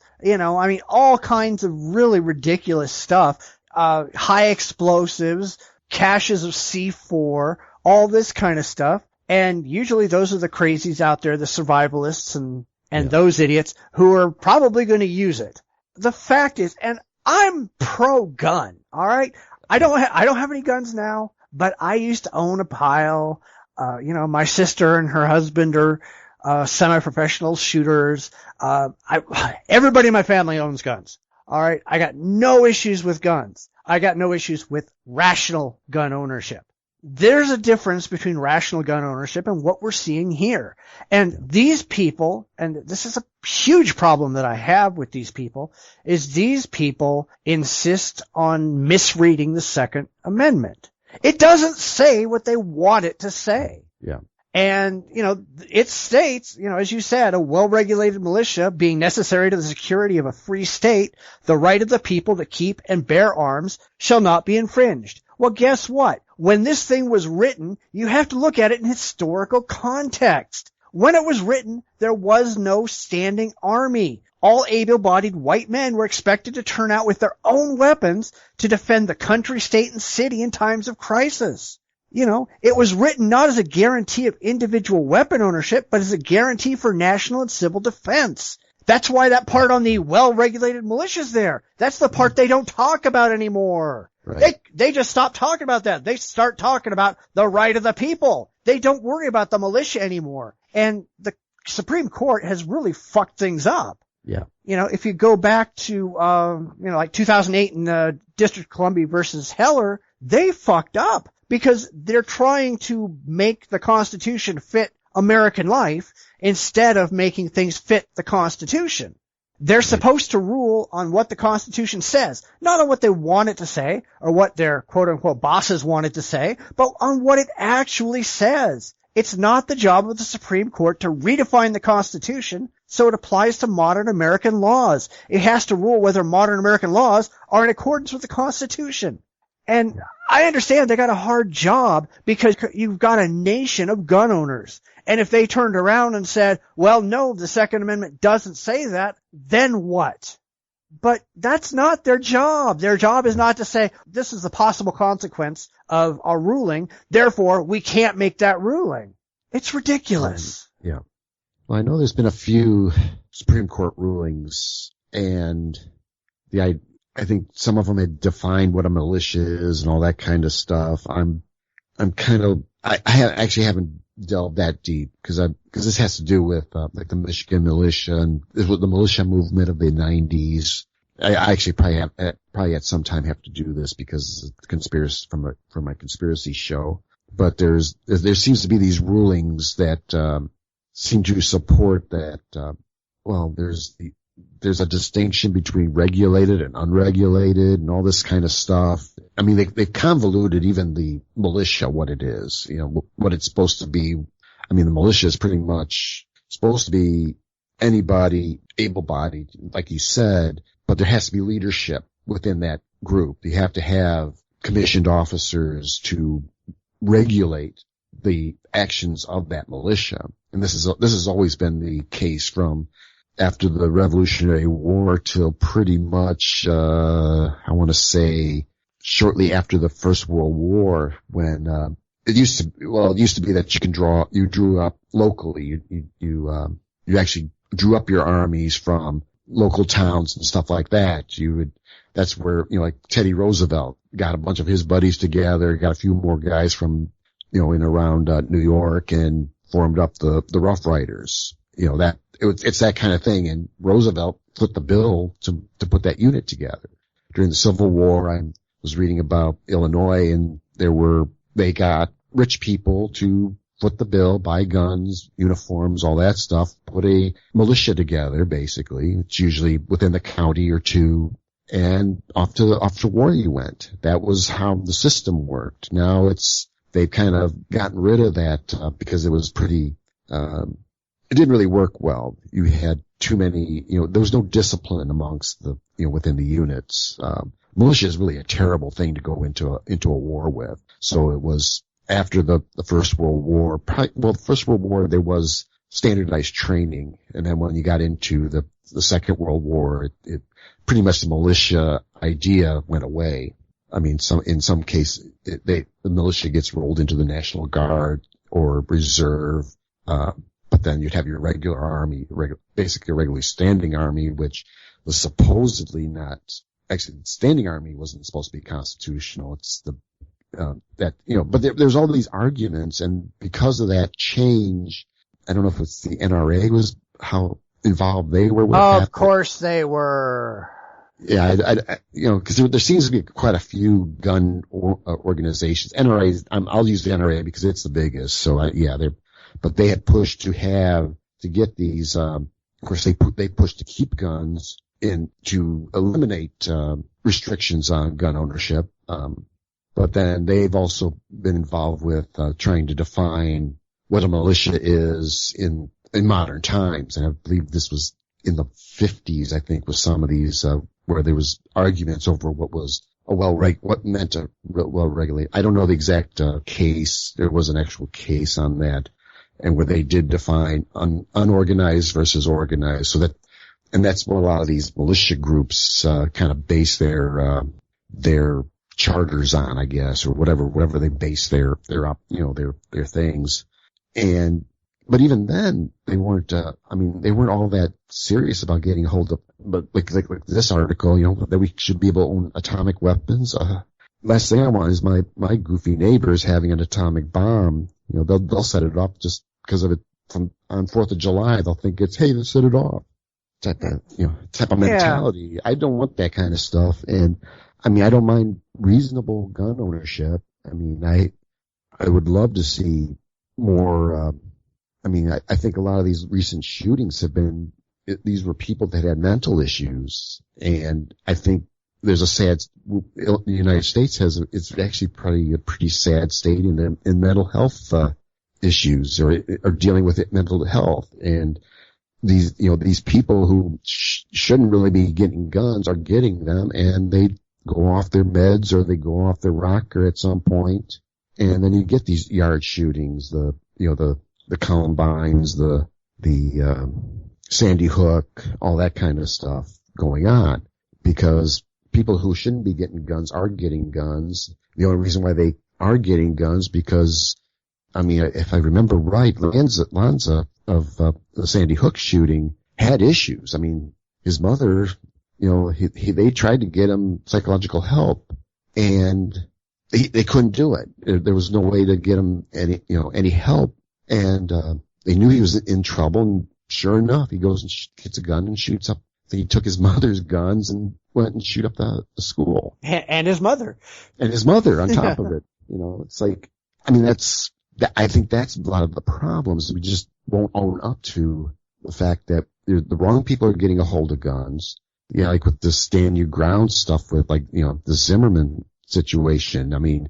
all kinds of really ridiculous stuff, high explosives, caches of C4, all this kind of stuff. And usually those are the crazies out there, the survivalists and those idiots who are probably going to use it. The fact is, and I'm pro-gun, all right? I don't have any guns now, but I used to own a pile. My sister and her husband are semi-professional shooters. Everybody in my family owns guns. All right, I got no issues with guns. I got no issues with rational gun ownership. There's a difference between rational gun ownership and what we're seeing here. And these people, and this is a huge problem that I have with these people, is these people insist on misreading the Second Amendment. It doesn't say what they want it to say. Yeah. And, it states, as you said, a well-regulated militia being necessary to the security of a free state, the right of the people to keep and bear arms shall not be infringed. Well, guess what? When this thing was written, you have to look at it in historical context. When it was written, there was no standing army. All able-bodied white men were expected to turn out with their own weapons to defend the country, state, and city in times of crisis. It was written not as a guarantee of individual weapon ownership, but as a guarantee for national and civil defense. That's why that part on the well-regulated militia's there. That's the part they don't talk about anymore. Right. They just stop talking about that. They start talking about the right of the people. They don't worry about the militia anymore. And the Supreme Court has really fucked things up. Yeah. If you go back to, like 2008 in District of Columbia versus Heller, they fucked up because they're trying to make the Constitution fit American life instead of making things fit the Constitution. They're supposed to rule on what the Constitution says, not on what they want it to say or what their quote-unquote bosses want it to say, but on what it actually says. It's not the job of the Supreme Court to redefine the Constitution so it applies to modern American laws. It has to rule whether modern American laws are in accordance with the Constitution. And I understand they got a hard job because you've got a nation of gun owners. And if they turned around and said, well, no, the Second Amendment doesn't say that, then what? But that's not their job. Their job is not to say, this is the possible consequence of our ruling, therefore we can't make that ruling. It's ridiculous. Yeah. Well, I know there's been a few Supreme Court rulings, and I think some of them had defined what a militia is and all that kind of stuff. I actually haven't delve that deep because this has to do with like the Michigan militia and this was the militia movement of the 90s. I actually probably at some time have to do this because of the conspiracy from my conspiracy show. But there seems to be these rulings that seem to support that. There's a distinction between regulated and unregulated and all this kind of stuff. I mean, they've convoluted even the militia, what it is, what it's supposed to be. I mean, the militia is pretty much supposed to be anybody able-bodied, like you said, but there has to be leadership within that group. You have to have commissioned officers to regulate the actions of that militia. And this has always been the case from after the Revolutionary War till pretty much, I want to say shortly after the First World War when, it used to be that you drew up locally. You actually drew up your armies from local towns and stuff like that. That's where, like Teddy Roosevelt got a bunch of his buddies together, got a few more guys from, in around, New York and formed up the Rough Riders. It's that kind of thing. And Roosevelt put the bill to put that unit together. During the Civil War, I was reading about Illinois and they got rich people to foot the bill, buy guns, uniforms, all that stuff, put a militia together, basically. It's usually within the county or two, and off to war you went. That was how the system worked. Now they've kind of gotten rid of that, because it was pretty, it didn't really work well. You had too many, there was no discipline amongst within the units. Militia is really a terrible thing to go into a war with. So it was after the First World War, the First World War, there was standardized training. And then when you got into the Second World War, it pretty much the militia idea went away. I mean, in some cases, the militia gets rolled into the National Guard or Reserve, but then you'd have your regular army, basically a regularly standing army, which was supposedly not, actually, the standing army wasn't supposed to be constitutional. It's but there's all these arguments, and because of that change, I don't know if it's the NRA was how involved they were with that. Of course they were. Yeah, because there seems to be quite a few gun organizations. NRA, I'll use the NRA because it's the biggest. So but they had pushed to get these. Of course, they pushed to keep guns in to eliminate restrictions on gun ownership. But then they've also been involved with trying to define what a militia is in modern times. And I believe this was in the 50s, I think, with some of these where there was arguments over what was what meant a well-regulated. I don't know the exact case. There was an actual case on that, and where they did define unorganized versus organized. And that's what a lot of these militia groups kind of base their charters on, I guess, or whatever they base their things. But even then, they weren't all that serious about getting a hold of, but like this article, that we should be able to own atomic weapons. Last thing I want is my goofy neighbors having an atomic bomb. They'll set it off just because of it on 4th of July. They'll think it's, hey, let's set it off. Type of mentality. Yeah. I don't want that kind of stuff. And I don't mind reasonable gun ownership. I would love to see more, I think a lot of these recent shootings these were people that had mental issues. And I think there's the United States it's actually probably a pretty sad state in mental health, issues or dealing with mental health. And these people who shouldn't really be getting guns are getting them, and they go off their meds or they go off their rocker at some point. And then you get these yard shootings, the Columbines, the Sandy Hook, all that kind of stuff going on, because people who shouldn't be getting guns are getting guns. The only reason why they are getting guns because, if I remember right, Lanza of the Sandy Hook shooting had issues. His mother, they tried to get him psychological help, and they couldn't do it. There was no way to get him any help. And, they knew he was in trouble, and sure enough, he goes and gets a gun and shoots up. He took his mother's guns and went and shoot up the school. And his mother. And his mother on top of it. You know, it's like, I mean, I think that's a lot of the problems. We just won't own up to the fact that the wrong people are getting a hold of guns. Yeah, like with the stand your ground stuff with, like, you know, the Zimmerman situation. I mean,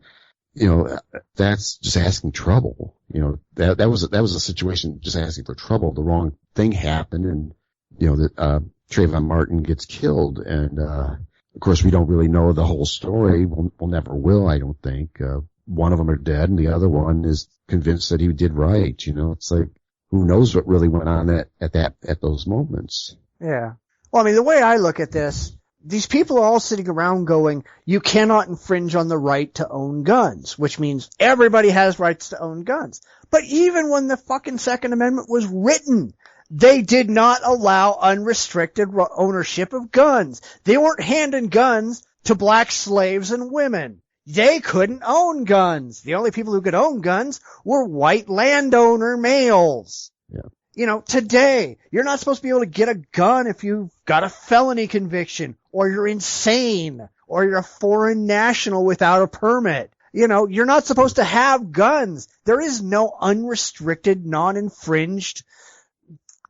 you know, that's just asking trouble. You know, that was a situation just asking for trouble. The wrong thing happened, and, you know, that, Trayvon Martin gets killed, and, of course we don't really know the whole story. We'll never will, I don't think. One of them are dead, and the other one is convinced that he did right. You know, it's like, who knows what really went on at those moments. Yeah. Well, I mean, the way I look at this, these people are all sitting around going, you cannot infringe on the right to own guns, which means everybody has rights to own guns. But even when the fucking Second Amendment was written, they did not allow unrestricted ownership of guns. They weren't handing guns to black slaves and women. They couldn't own guns. The only people who could own guns were white landowner males. Yeah. You know, today, you're not supposed to be able to get a gun if you've got a felony conviction, or you're insane, or you're a foreign national without a permit. You know, you're not supposed to have guns. There is no unrestricted, non-infringed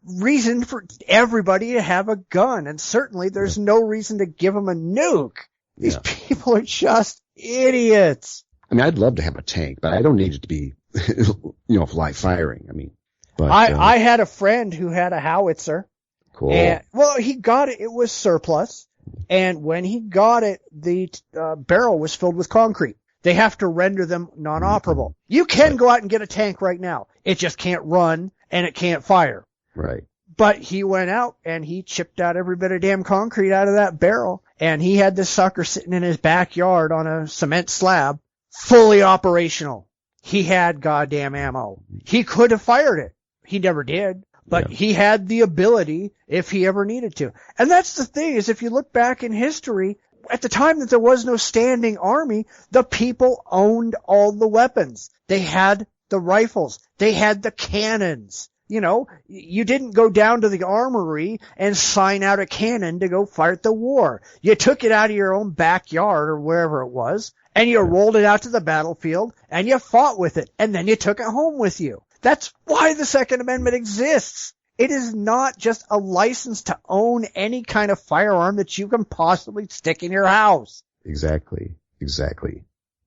reason for everybody to have a gun. And certainly there's no reason to give them a nuke. These people are just idiots. I mean, I'd love to have a tank, but I don't need it to be, you know, live firing. I mean, but, I had a friend who had a howitzer. Cool. And, well, he got it. It was surplus. And when he got it, the barrel was filled with concrete. They have to render them non-operable. You can go out and get a tank right now. It just can't run and it can't fire. Right. But he went out and he chipped out every bit of damn concrete out of that barrel. And he had this sucker sitting in his backyard on a cement slab, fully operational. He had goddamn ammo. He could have fired it. He never did. But he had the ability if he ever needed to. And that's the thing, is if you look back in history, at the time that there was no standing army, the people owned all the weapons. They had the rifles. They had the cannons. You know, you didn't go down to the armory and sign out a cannon to go fight the war. You took it out of your own backyard or wherever it was, and you rolled it out to the battlefield, and you fought with it, and then you took it home with you. That's why the Second Amendment exists. It is not just a license to own any kind of firearm that you can possibly stick in your house. Exactly. Exactly.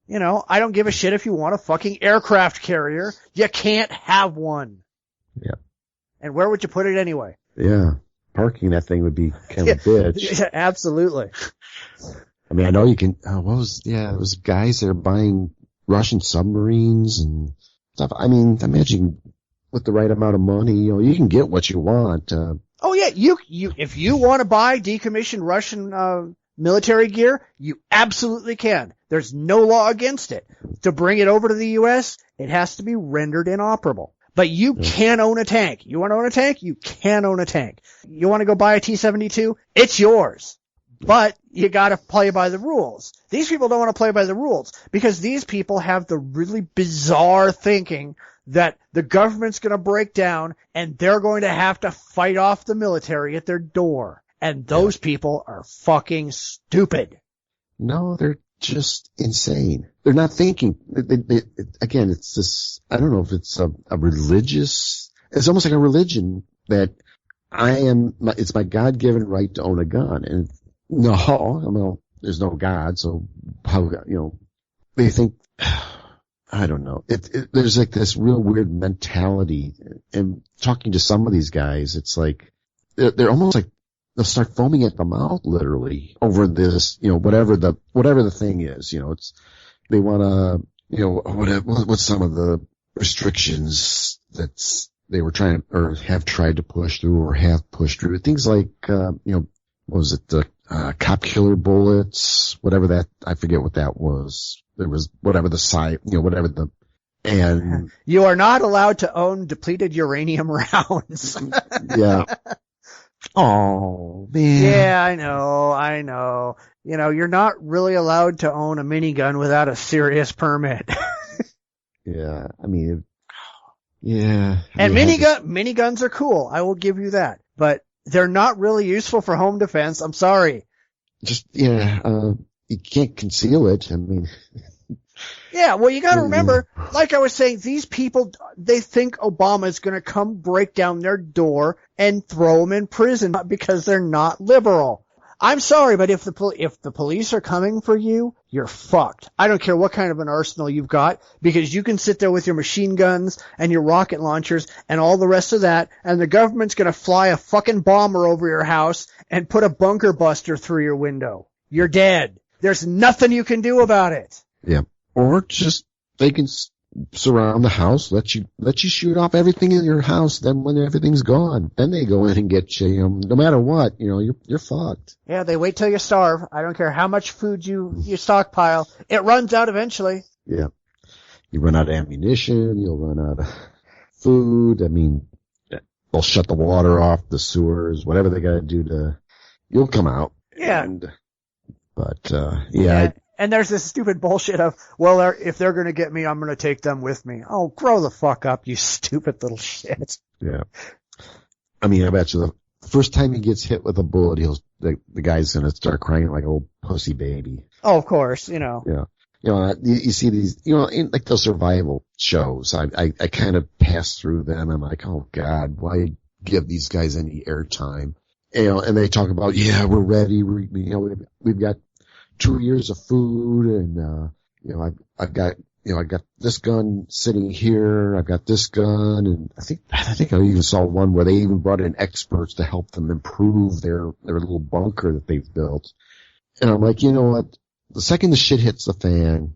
You know, I don't give a shit if you want a fucking aircraft carrier. You can't have one. Yeah. And where would you put it anyway? Yeah. Parking that thing would be kind of a bitch. Yeah, absolutely. I mean, I know you can, it was guys that are buying Russian submarines and stuff. I mean, imagine with the right amount of money, you know, you can get what you want. Oh yeah, you if you want to buy decommissioned Russian military gear, you absolutely can. There's no law against it. To bring it over to the U.S., it has to be rendered inoperable. But you can own a tank. You want to own a tank? You can own a tank. You want to go buy a T-72? It's yours. But you gotta play by the rules. These people don't want to play by the rules because these people have the really bizarre thinking that the government's gonna break down and they're going to have to fight off the military at their door. And those people are fucking stupid. No, they're just insane. They're not thinking. Again, it's this, I don't know if it's a religious, it's almost like a religion that it's my God-given right to own a gun. And no, I mean, there's no God, so how, you know, they think, I don't know. There's like this real weird mentality. And talking to some of these guys, it's like, they're almost like, they'll start foaming at the mouth, literally, over this, you know, whatever the thing is, you know, they wanna, you know, what's some of the restrictions that they were trying, or have tried to push through, or have pushed through. Things like, you know, what was it, the, cop killer bullets, whatever that, I forget what that was. There was whatever the site, you know, whatever the, and. You are not allowed to own depleted uranium rounds. Yeah. Oh, man. Yeah, I know. You know, you're not really allowed to own a minigun without a serious permit. Yeah, I mean, Yeah. And miniguns are cool. I will give you that. But they're not really useful for home defense. I'm sorry. Just, you can't conceal it. I mean. Yeah, well, you gotta remember, like I was saying, these people, they think Obama is gonna come break down their door and throw them in prison because they're not liberal. I'm sorry, but if the police are coming for you, you're fucked. I don't care what kind of an arsenal you've got, because you can sit there with your machine guns and your rocket launchers and all the rest of that, and the government's gonna fly a fucking bomber over your house and put a bunker buster through your window. You're dead. There's nothing you can do about it. Yeah. Or just, they can surround the house, let you shoot off everything in your house, then when everything's gone, then they go in and get you, no matter what, you're fucked. Yeah, they wait till you starve. I don't care how much food you stockpile. It runs out eventually. Yeah. You run out of ammunition, you'll run out of food, I mean, they'll shut the water off, the sewers, whatever they gotta do you'll come out. Yeah. And there's this stupid bullshit of, well, if they're going to get me, I'm going to take them with me. Oh, grow the fuck up, you stupid little shit. Yeah. I mean, I bet you the first time he gets hit with a bullet, the guy's going to start crying like a old pussy baby. Oh, of course, Yeah. You see these, in like the survival shows, I kind of pass through them. I'm like, oh God, why give these guys any airtime? And they talk about, yeah, we're ready. We've got 2 years of food, and I've got this gun sitting here. I've got this gun, and I think I even saw one where they even brought in experts to help them improve their little bunker that they've built. And I'm like, you know what? The second the shit hits the fan,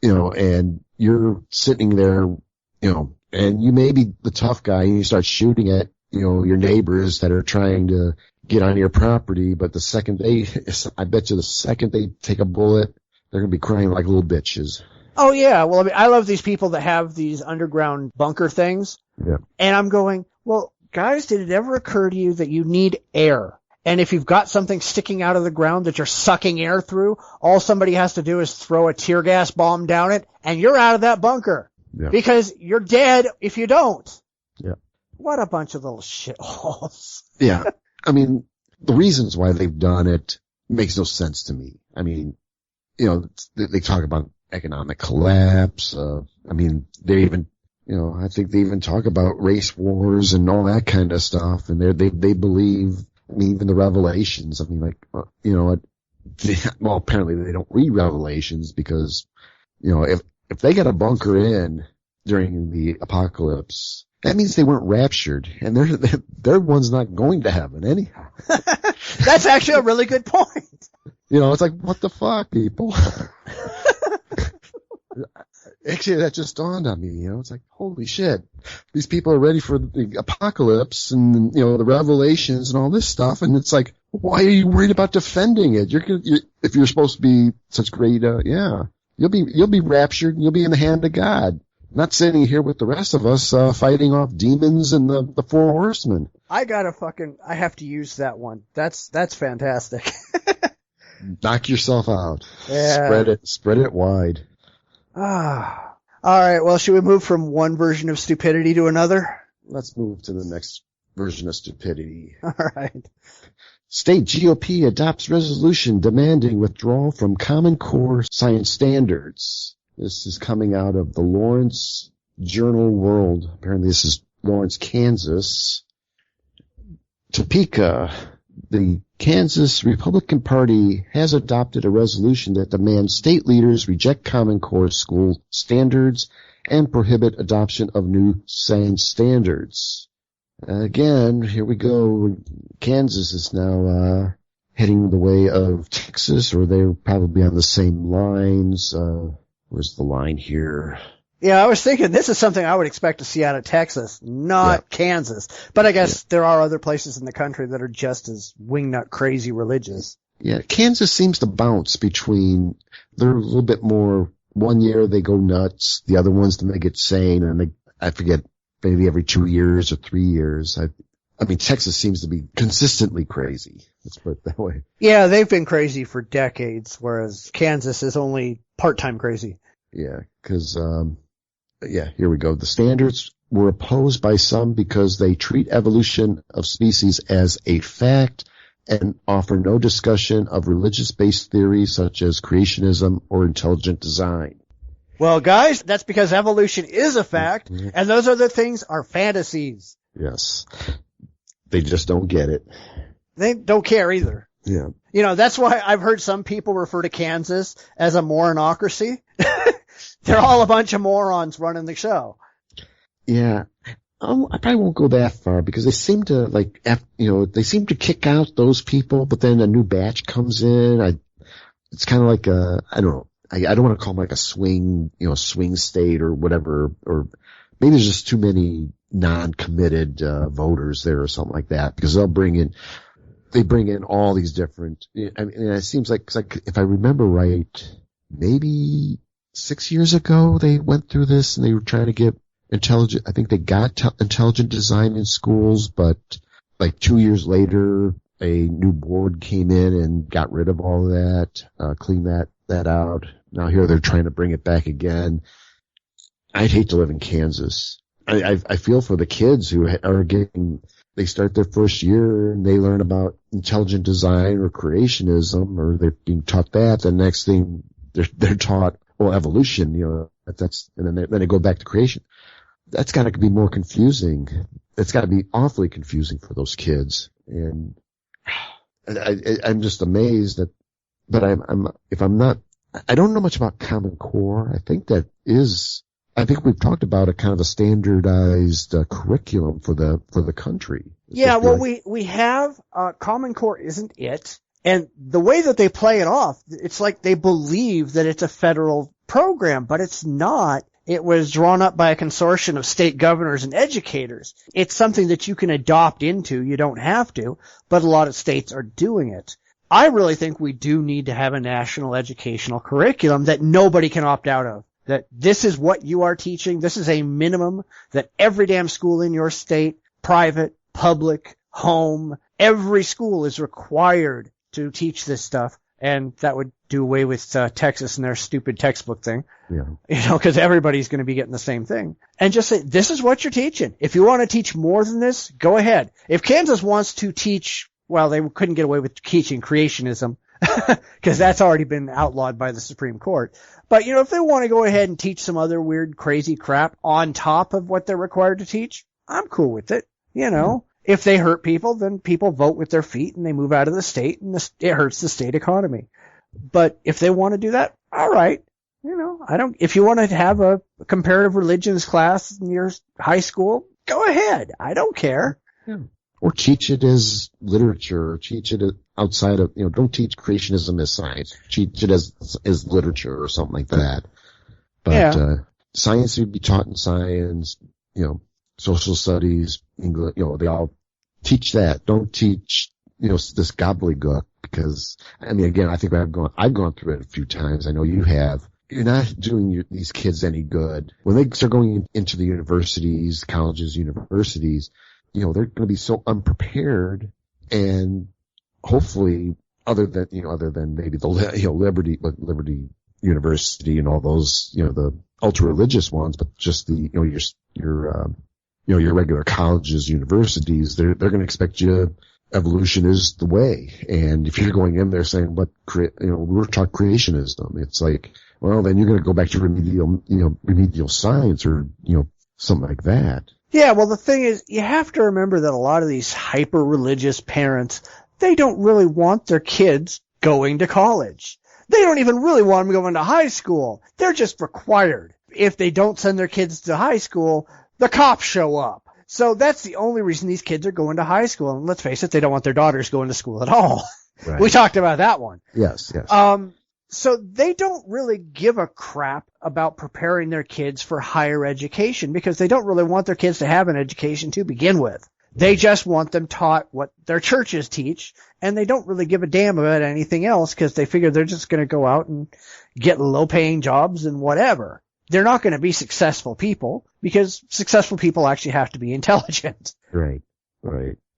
and you're sitting there, and you may be the tough guy, and you start shooting at your neighbors that are trying to get on your property, but I bet you the second they take a bullet, they're going to be crying like little bitches. Oh yeah, well, I mean, I love these people that have these underground bunker things. Yeah. And I'm going, well, guys, did it ever occur to you that you need air? And if you've got something sticking out of the ground that you're sucking air through, all somebody has to do is throw a tear gas bomb down it, and you're out of that bunker. Yeah. Because you're dead if you don't. Yeah. What a bunch of little shitholes. Yeah. I mean, the reasons why they've done it makes no sense to me. I mean, they talk about economic collapse. I mean, they even, I think they even talk about race wars and all that kind of stuff. And they believe, I mean, even the Revelations. I mean, like, well, apparently they don't read Revelations because, if they got a bunker in during the apocalypse, that means they weren't raptured, and their one's not going to heaven anyhow. That's actually a really good point. It's like, what the fuck, people? Actually, that just dawned on me. It's like, holy shit, these people are ready for the apocalypse and the Revelations and all this stuff, and it's like, why are you worried about defending it? If you're supposed to be such great, you'll be raptured and you'll be in the hand of God. Not sitting here with the rest of us, fighting off demons and the four horsemen. I have to use that one. That's fantastic. Knock yourself out. Yeah. Spread it wide. All right. Well, should we move from one version of stupidity to another? Let's move to the next version of stupidity. All right. State GOP adopts resolution demanding withdrawal from Common Core science standards. This is coming out of the Lawrence Journal World. Apparently this is Lawrence, Kansas. Topeka, the Kansas Republican Party has adopted a resolution that demands state leaders reject Common Core school standards and prohibit adoption of new science standards. Again, here we go. Kansas is now heading the way of Texas, or they're probably on the same lines. Where's the line here? Yeah, I was thinking this is something I would expect to see out of Texas, not Kansas. But I guess there are other places in the country that are just as wingnut crazy religious. Yeah, Kansas seems to bounce between, they're a little bit more, one year they go nuts, the other ones then they get sane, and I forget, maybe every 2 years or 3 years. I mean, Texas seems to be consistently crazy. Let's put it that way. Yeah, they've been crazy for decades, whereas Kansas is only part-time crazy. Yeah, because, Yeah, here we go. The standards were opposed by some because they treat evolution of species as a fact and offer no discussion of religious-based theories such as creationism or intelligent design. Well, guys, that's because evolution is a fact, and those other things are fantasies. Yes. They just don't get it. They don't care either. Yeah. You know, that's why I've heard some people refer to Kansas as a moronocracy. They're all a bunch of morons running the show. Yeah. I probably won't go that far because they seem to they seem to kick out those people, but then a new batch comes in. It's kind of like I don't know. I don't want to call them like a swing state or whatever, or maybe there's just too many non-committed, voters there or something like that because they bring in all these different, I mean, it seems like, 'cause if I remember right, maybe 6 years ago they went through this and they were trying to get I think they got intelligent design in schools, but like 2 years later, a new board came in and got rid of all of that, cleaned that out. Now here they're trying to bring it back again. I'd hate to live in Kansas. I feel for the kids who are they start their first year and they learn about intelligent design or creationism, or they're being taught that. The next thing they're taught, evolution, and then they go back to creation. That's got to be more confusing. It's got to be awfully confusing for those kids. And I'm just amazed but I don't know much about Common Core. I think we've talked about a kind of a standardized curriculum for the country. Yeah, well, we have, Common Core isn't it. And the way that they play it off, it's like they believe that it's a federal program, but it's not. It was drawn up by a consortium of state governors and educators. It's something that you can adopt into. You don't have to, but a lot of states are doing it. I really think we do need to have a national educational curriculum that nobody can opt out of. That this is what you are teaching. This is a minimum that every damn school in your state, private, public, home, every school is required to teach this stuff. And that would do away with Texas and their stupid textbook thing. Yeah. Because everybody's going to be getting the same thing. And just say, this is what you're teaching. If you want to teach more than this, go ahead. If Kansas wants to teach, well, they couldn't get away with teaching creationism because that's already been outlawed by the Supreme Court. But, if they want to go ahead and teach some other weird, crazy crap on top of what they're required to teach, I'm cool with it. If they hurt people, then people vote with their feet and they move out of the state and it hurts the state economy. But if they want to do that, all right. If you want to have a comparative religions class in your high school, go ahead. I don't care. Yeah. Or teach it as literature, or teach it outside of, don't teach creationism as science. Teach it as literature or something like that. But, science would be taught in science, social studies, English, they all teach that. Don't teach, this gobbledygook because, again, I think I've gone through it a few times. I know you have. You're not doing these kids any good. When they start going into the universities, colleges, universities, they're going to be so unprepared, and hopefully, other than maybe the, Liberty University and all those, the ultra religious ones, but just the, your regular colleges, universities, they're going to expect you, evolution is the way. And if you're going in there saying, we're taught creationism, it's like, well, then you're going to go back to remedial science or, something like that. Yeah, well, the thing is, you have to remember that a lot of these hyper-religious parents, they don't really want their kids going to college. They don't even really want them going to high school. They're just required. If they don't send their kids to high school, the cops show up. So that's the only reason these kids are going to high school. And let's face it, they don't want their daughters going to school at all. Right. We talked about that one. Yes. So they don't really give a crap about preparing their kids for higher education because they don't really want their kids to have an education to begin with. They just want them taught what their churches teach, and they don't really give a damn about anything else because they figure they're just going to go out and get low-paying jobs and whatever. They're not going to be successful people because successful people actually have to be intelligent. Right.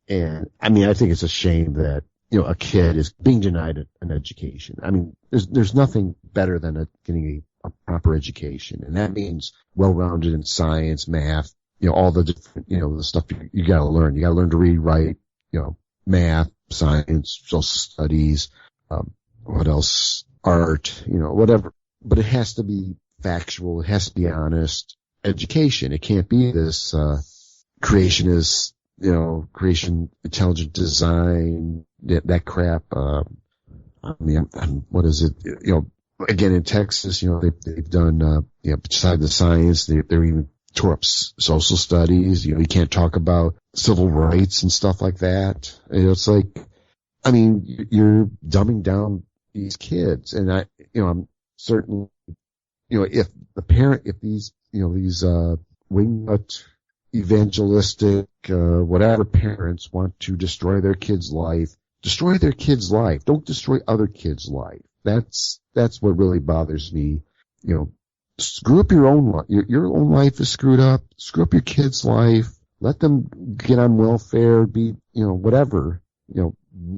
And I think it's a shame that, a kid is being denied an education. There's nothing better than getting a proper education. And that means well-rounded in science, math, all the different, the stuff you gotta learn. You gotta learn to read, write, math, science, social studies, what else? Art, whatever. But it has to be factual. It has to be honest education. It can't be this, creationist, creation, intelligent design, that crap. What is it? Again, in Texas, they've done, beside the science, they're even tore up social studies. You can't talk about civil rights and stuff like that. It's like, you're dumbing down these kids. And I'm certain, if these wingnut, evangelistic, whatever parents want to destroy their kid's life, destroy their kid's life. Don't destroy other kids' life. That's what really bothers me. Screw up your own life. Your own life is screwed up. Screw up your kid's life. Let them get on welfare, be, whatever,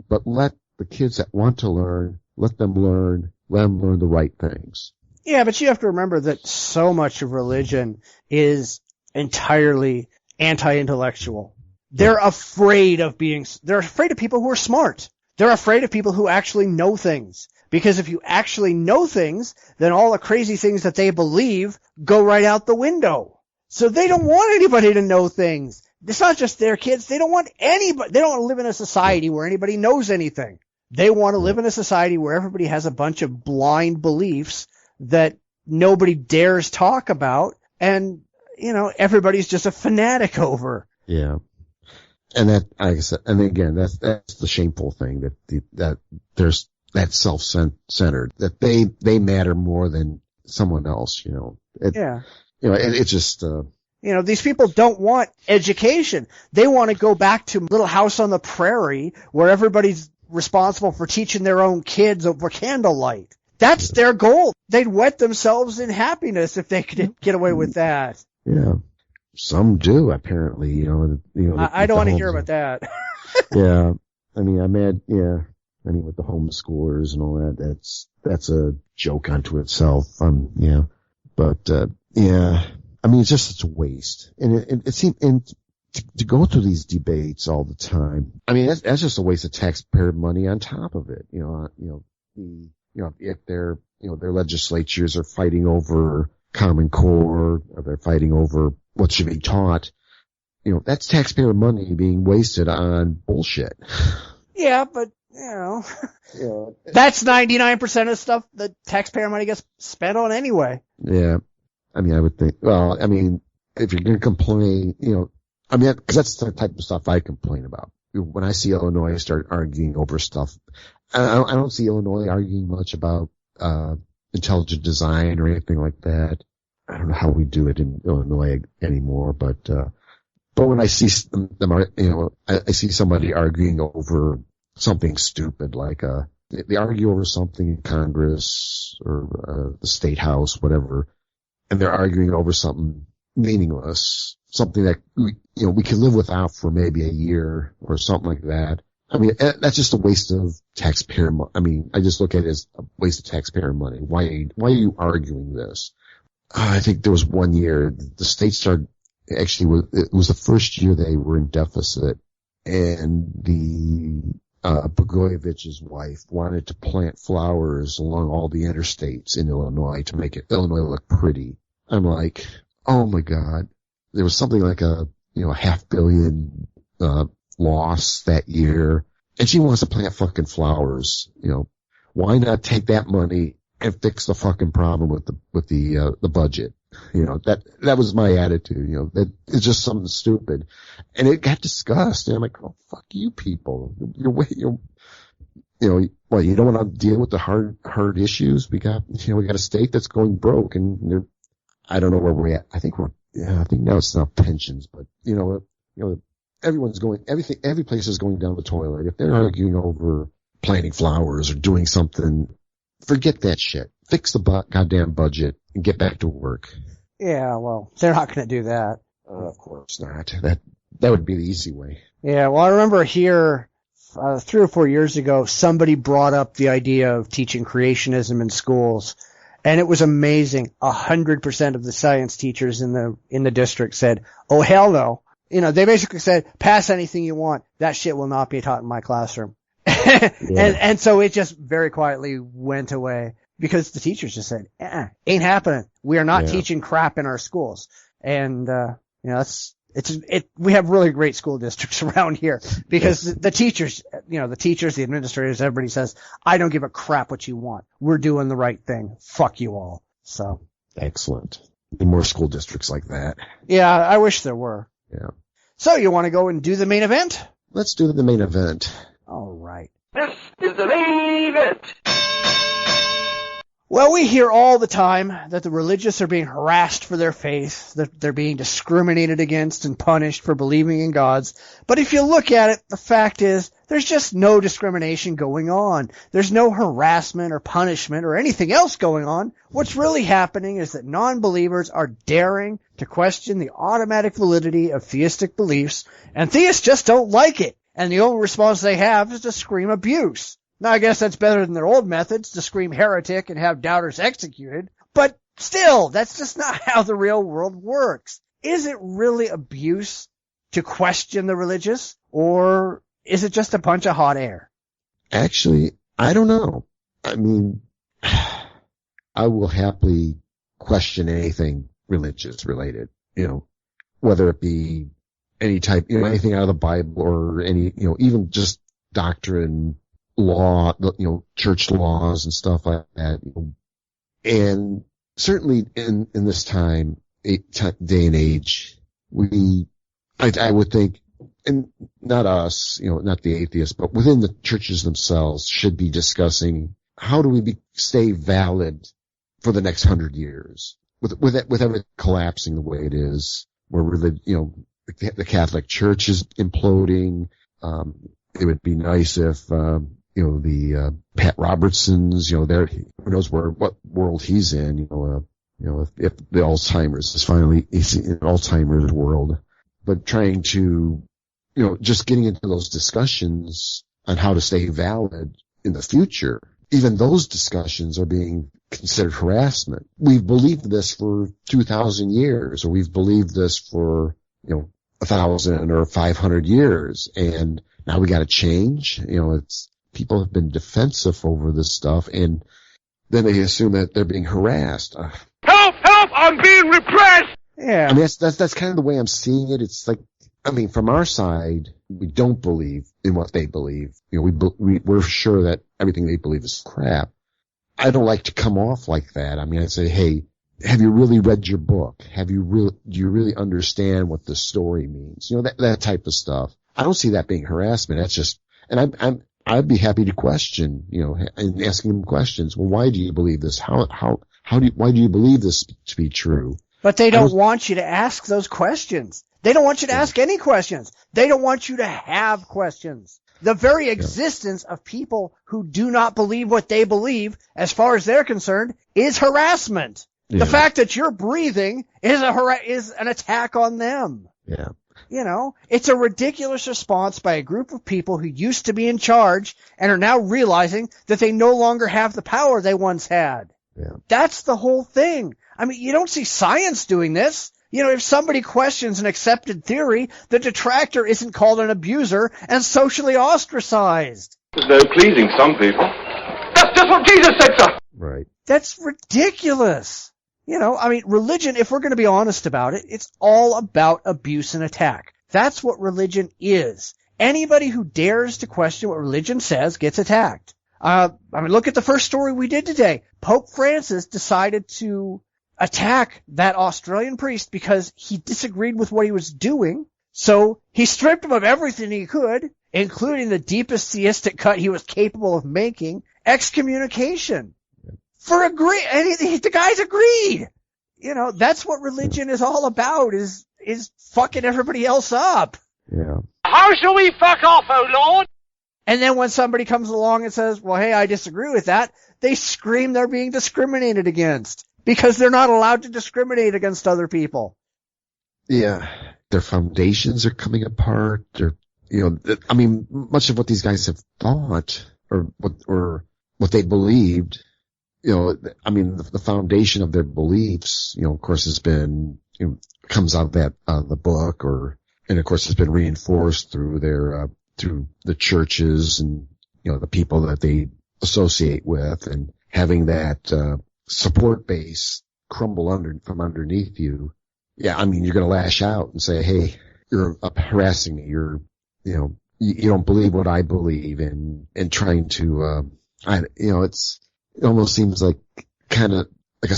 but let the kids that want to learn, let them learn the right things. Yeah, but you have to remember that so much of religion is entirely anti-intellectual. They're afraid of people who are smart. They're afraid of people who actually know things. Because if you actually know things, then all the crazy things that they believe go right out the window. So they don't want anybody to know things. It's not just their kids. They don't want anybody. They don't want to live in a society where anybody knows anything. They want to live in a society where everybody has a bunch of blind beliefs that nobody dares talk about, and everybody's just a fanatic over. Yeah. And that, like I said, and again, that's the shameful thing that there's that self-centered, that they matter more than someone else, Yeah. It's just, these people don't want education. They want to go back to Little House on the Prairie where everybody's responsible for teaching their own kids over candlelight. That's their goal. They'd wet themselves in happiness if they could get away with that. Yeah. Some do, apparently, I don't want to hear about that. Yeah. with the homeschoolers and all that, that's a joke unto itself. Yeah. But, it's a waste. And it seems, and to go through these debates all the time, that's just a waste of taxpayer money on top of it. If their legislatures are fighting over Common Core, or they're fighting over what should be taught, that's taxpayer money being wasted on bullshit. Yeah, but, that's 99% of stuff that taxpayer money gets spent on anyway. Yeah. I would think, if you're going to complain, because that's the type of stuff I complain about. When I see Illinois start arguing over stuff, I don't see Illinois arguing much about, intelligent design or anything like that. I don't know how we do it in Illinois anymore, but when I see them, I see somebody arguing over something stupid, like, they argue over something in Congress or, the State House, whatever, and they're arguing over something meaningless, something that we can live without for maybe a year or something like that. That's just a waste of taxpayer money. I just look at it as a waste of taxpayer money. Why are you arguing this? I think there was one year the state started, it was the first year they were in deficit, and the Bogoyevich's wife wanted to plant flowers along all the interstates in Illinois to make Illinois look pretty. I'm like, oh my God. There was something like a $500 million loss that year, and she wants to plant fucking flowers. Why not take that money and fix the fucking problem with the budget? That was my attitude. That it's just something stupid, and it got discussed. And I'm like, oh fuck you people! You don't want to deal with the hard issues. We got a state that's going broke, and I don't know where we're at. I think now it's not pensions, but every place is going down the toilet. If they're arguing over planting flowers or doing something, forget that shit. Fix the goddamn budget and get back to work. Yeah, well, they're not going to do that. Of course not. That would be the easy way. Yeah, well, I remember here 3 or 4 years ago, somebody brought up the idea of teaching creationism in schools. And it was amazing. 100% of the science teachers in the district said, "Oh, hell no." You know, they basically said, "Pass anything you want. That shit will not be taught in my classroom." And so it just very quietly went away because the teachers just said, ain't happening. We are not teaching crap in our schools. And, you know, we have really great school districts around here because the teachers, the administrators, everybody says, "I don't give a crap what you want. We're doing the right thing. Fuck you all." So. Excellent. And more school districts like that. Yeah, I wish there were. Yeah. So you want to go and do the main event? Let's do the main event. All right. This is the main event. Well, we hear all the time that the religious are being harassed for their faith, that they're being discriminated against and punished for believing in gods. But if you look at it, the fact is, there's just no discrimination going on. There's no harassment or punishment or anything else going on. What's really happening is that non-believers are daring to question the automatic validity of theistic beliefs, and theists just don't like it. And the only response they have is to scream abuse. Now, I guess that's better than their old methods, to scream heretic and have doubters executed. But still, that's just not how the real world works. Is it really abuse to question the religious, or is it just a bunch of hot air? Actually, I don't know. I mean, I will happily question anything religious related, whether it be any type, anything out of the Bible or any, even just doctrine, law, church laws and stuff like that. And certainly in this day and age, I would think, and not us, not the atheists, but within the churches themselves should be discussing how do we stay valid for the next 100 years with everything collapsing the way it is, where the Catholic Church is imploding. It would be nice if, the Pat Robertsons, who knows what world he's in, if the Alzheimer's he's in Alzheimer's world, but trying to, just getting into those discussions on how to stay valid in the future. Even those discussions are being considered harassment. We've believed this for 2,000 years, or we've believed this for, 1,000 or 500 years, and now we got to change. People have been defensive over this stuff, and then they assume that they're being harassed. Help! Help! I'm being repressed! Yeah. I mean, that's kind of the way I'm seeing it. It's like, from our side, we don't believe in what they believe. We're sure that everything they believe is crap. I don't like to come off like that. I mean, I say, hey, have you really read your book? Do you really understand what the story means? That type of stuff. I don't see that being harassment. That's just, and I'd be happy to question, and asking them questions. Well, why do you believe this? Why do you believe this to be true? But they don't want you to ask those questions. They don't want you to ask any questions. They don't want you to have questions. The very existence of people who do not believe what they believe, as far as they're concerned, is harassment. Yeah. The fact that you're breathing is an attack on them. Yeah. It's a ridiculous response by a group of people who used to be in charge and are now realizing that they no longer have the power they once had. Yeah. That's the whole thing. I mean, you don't see science doing this. If somebody questions an accepted theory, the detractor isn't called an abuser and socially ostracized. There's no pleasing some people. That's just what Jesus said, sir. Right. That's ridiculous. Religion, if we're going to be honest about it, it's all about abuse and attack. That's what religion is. Anybody who dares to question what religion says gets attacked. Look at the first story we did today. Pope Francis decided to attack that Australian priest because he disagreed with what he was doing. So he stripped him of everything he could, including the deepest theistic cut he was capable of making, excommunication. And the guys agreed. That's what religion is all about, is fucking everybody else up. Yeah. How shall we fuck off, oh Lord? And then when somebody comes along and says, well, hey, I disagree with that, they scream they're being discriminated against because they're not allowed to discriminate against other people. Yeah. Their foundations are coming apart. Much of what these guys have thought or what they believed I mean, the foundation of their beliefs, of course, has been, comes out of that, the book, and of course, has been reinforced through through the churches and, the people that they associate with, and having that, support base crumble from underneath you. Yeah, I mean, you're going to lash out and say, hey, you're harassing me. You don't believe what I believe, and trying to, it almost seems like kind of like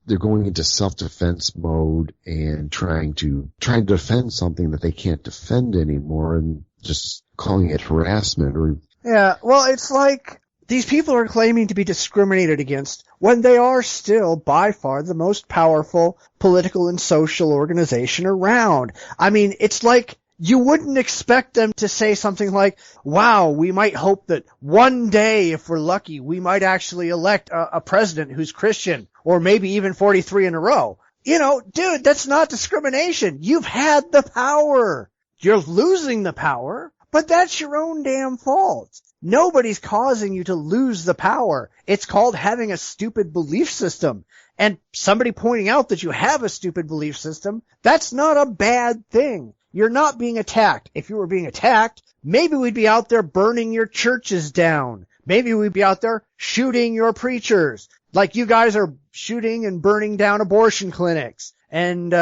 they're going into self-defense mode and trying to defend something that they can't defend anymore, and just calling it harassment Yeah, well, it's like these people are claiming to be discriminated against when they are still by far the most powerful political and social organization around. I mean, it's like you wouldn't expect them to say something like, wow, we might hope that one day, if we're lucky, we might actually elect a president who's Christian, or maybe even 43 in a row. Dude, that's not discrimination. You've had the power. You're losing the power, but that's your own damn fault. Nobody's causing you to lose the power. It's called having a stupid belief system. And somebody pointing out that you have a stupid belief system, that's not a bad thing. You're not being attacked. If you were being attacked, maybe we'd be out there burning your churches down. Maybe we'd be out there shooting your preachers, like you guys are shooting and burning down abortion clinics and,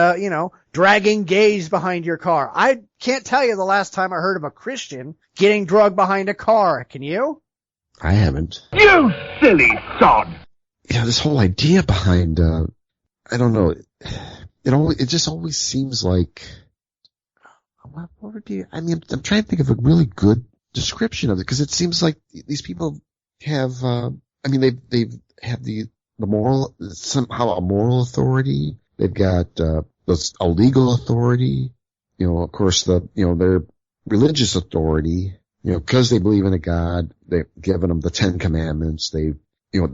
dragging gays behind your car. I can't tell you the last time I heard of a Christian getting drugged behind a car. Can you? I haven't. You silly sod! This whole idea behind, I don't know, it just always seems like, what would be, I mean, I'm trying to think of a really good description of it, because it seems like these people have, they have the moral, somehow a moral authority. They've got, a legal authority, of course their religious authority, because they believe in a God, they've given them the 10 Commandments. They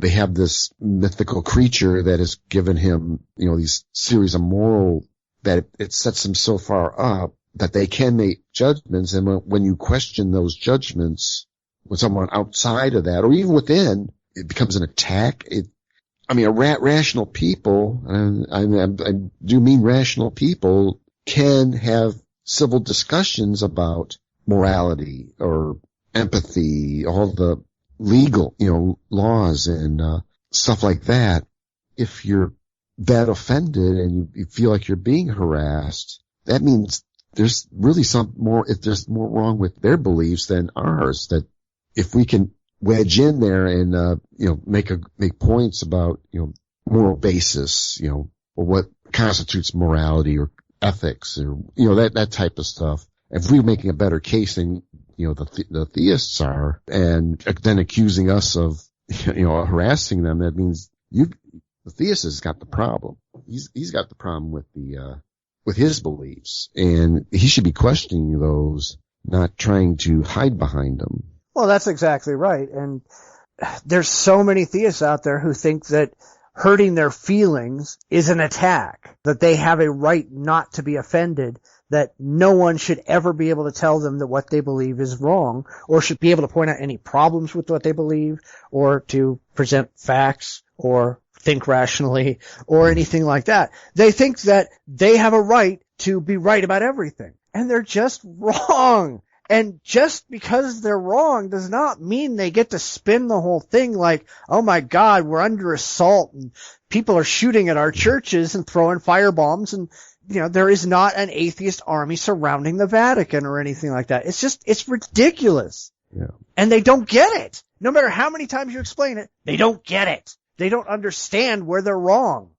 have this mythical creature that has given him, these series of moral, that it sets them so far up that they can make judgments. And when you question those judgments with someone outside of that, or even within, it becomes an attack. Rational people, and I do mean rational people, can have civil discussions about morality or empathy, all the legal, laws and stuff like that. If you're that offended and you feel like you're being harassed, that means there's really if there's more wrong with their beliefs than ours. That if we can wedge in there and, make points about, moral basis, or what constitutes morality or ethics or, that type of stuff. If we're making a better case than, the theists are, and then accusing us of, harassing them, that means the theist has got the problem. He's got the problem with his beliefs, and he should be questioning those, not trying to hide behind them. Well, that's exactly right. And there's so many theists out there who think that hurting their feelings is an attack, that they have a right not to be offended, that no one should ever be able to tell them that what they believe is wrong, or should be able to point out any problems with what they believe, or to present facts, or think rationally, or anything like that. They think that they have a right to be right about everything, and they're just wrong. And just because they're wrong does not mean they get to spin the whole thing like, oh my God, we're under assault and people are shooting at our churches and throwing firebombs, and, there is not an atheist army surrounding the Vatican or anything like that. It's ridiculous. Yeah. And they don't get it. No matter how many times you explain it, they don't get it. They don't understand where they're wrong.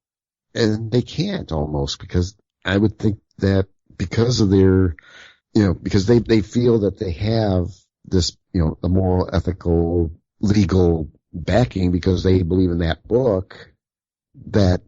And they can't, almost, because I would think that because of their, because they feel that they have this, a moral, ethical, legal backing, because they believe in that book, that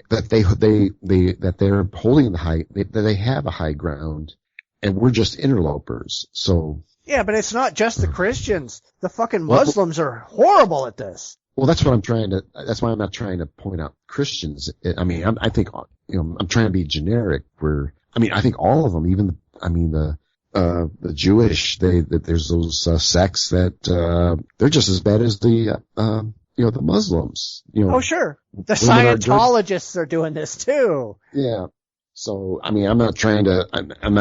they're holding that they have a high ground, and we're just interlopers. So. Yeah, but it's not just the Christians. The fucking Muslims are horrible at this. Well, that's why I'm not trying to point out Christians. I think, I'm trying to be generic I think all of them, even, the Jewish, there's those sects that, they're just as bad as the the Muslims, Oh, sure. The Scientologists are doing this too. Yeah. So, I mean, I'm not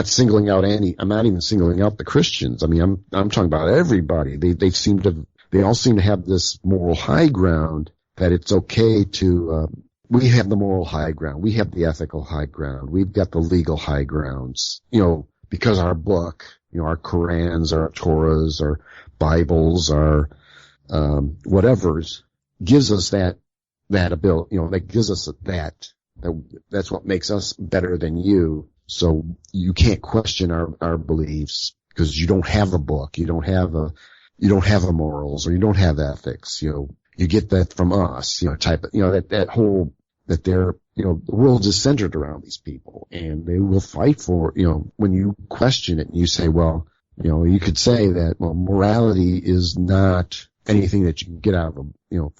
singling out I'm not even singling out the Christians. I mean, I'm talking about everybody. They all seem to have this moral high ground that it's okay to, we have the moral high ground. We have the ethical high ground. We've got the legal high grounds, because our book, our Qurans, our Torahs, our Bibles, our, whatever's gives us that ability, that gives us that's what makes us better than you. So you can't question our beliefs because you don't have a book. You don't have a morals, or you don't have ethics. You get that from us, that they're, the world is centered around these people, and they will fight for, when you question it and you say, well, you could say that, well, morality is not anything that you can get out of you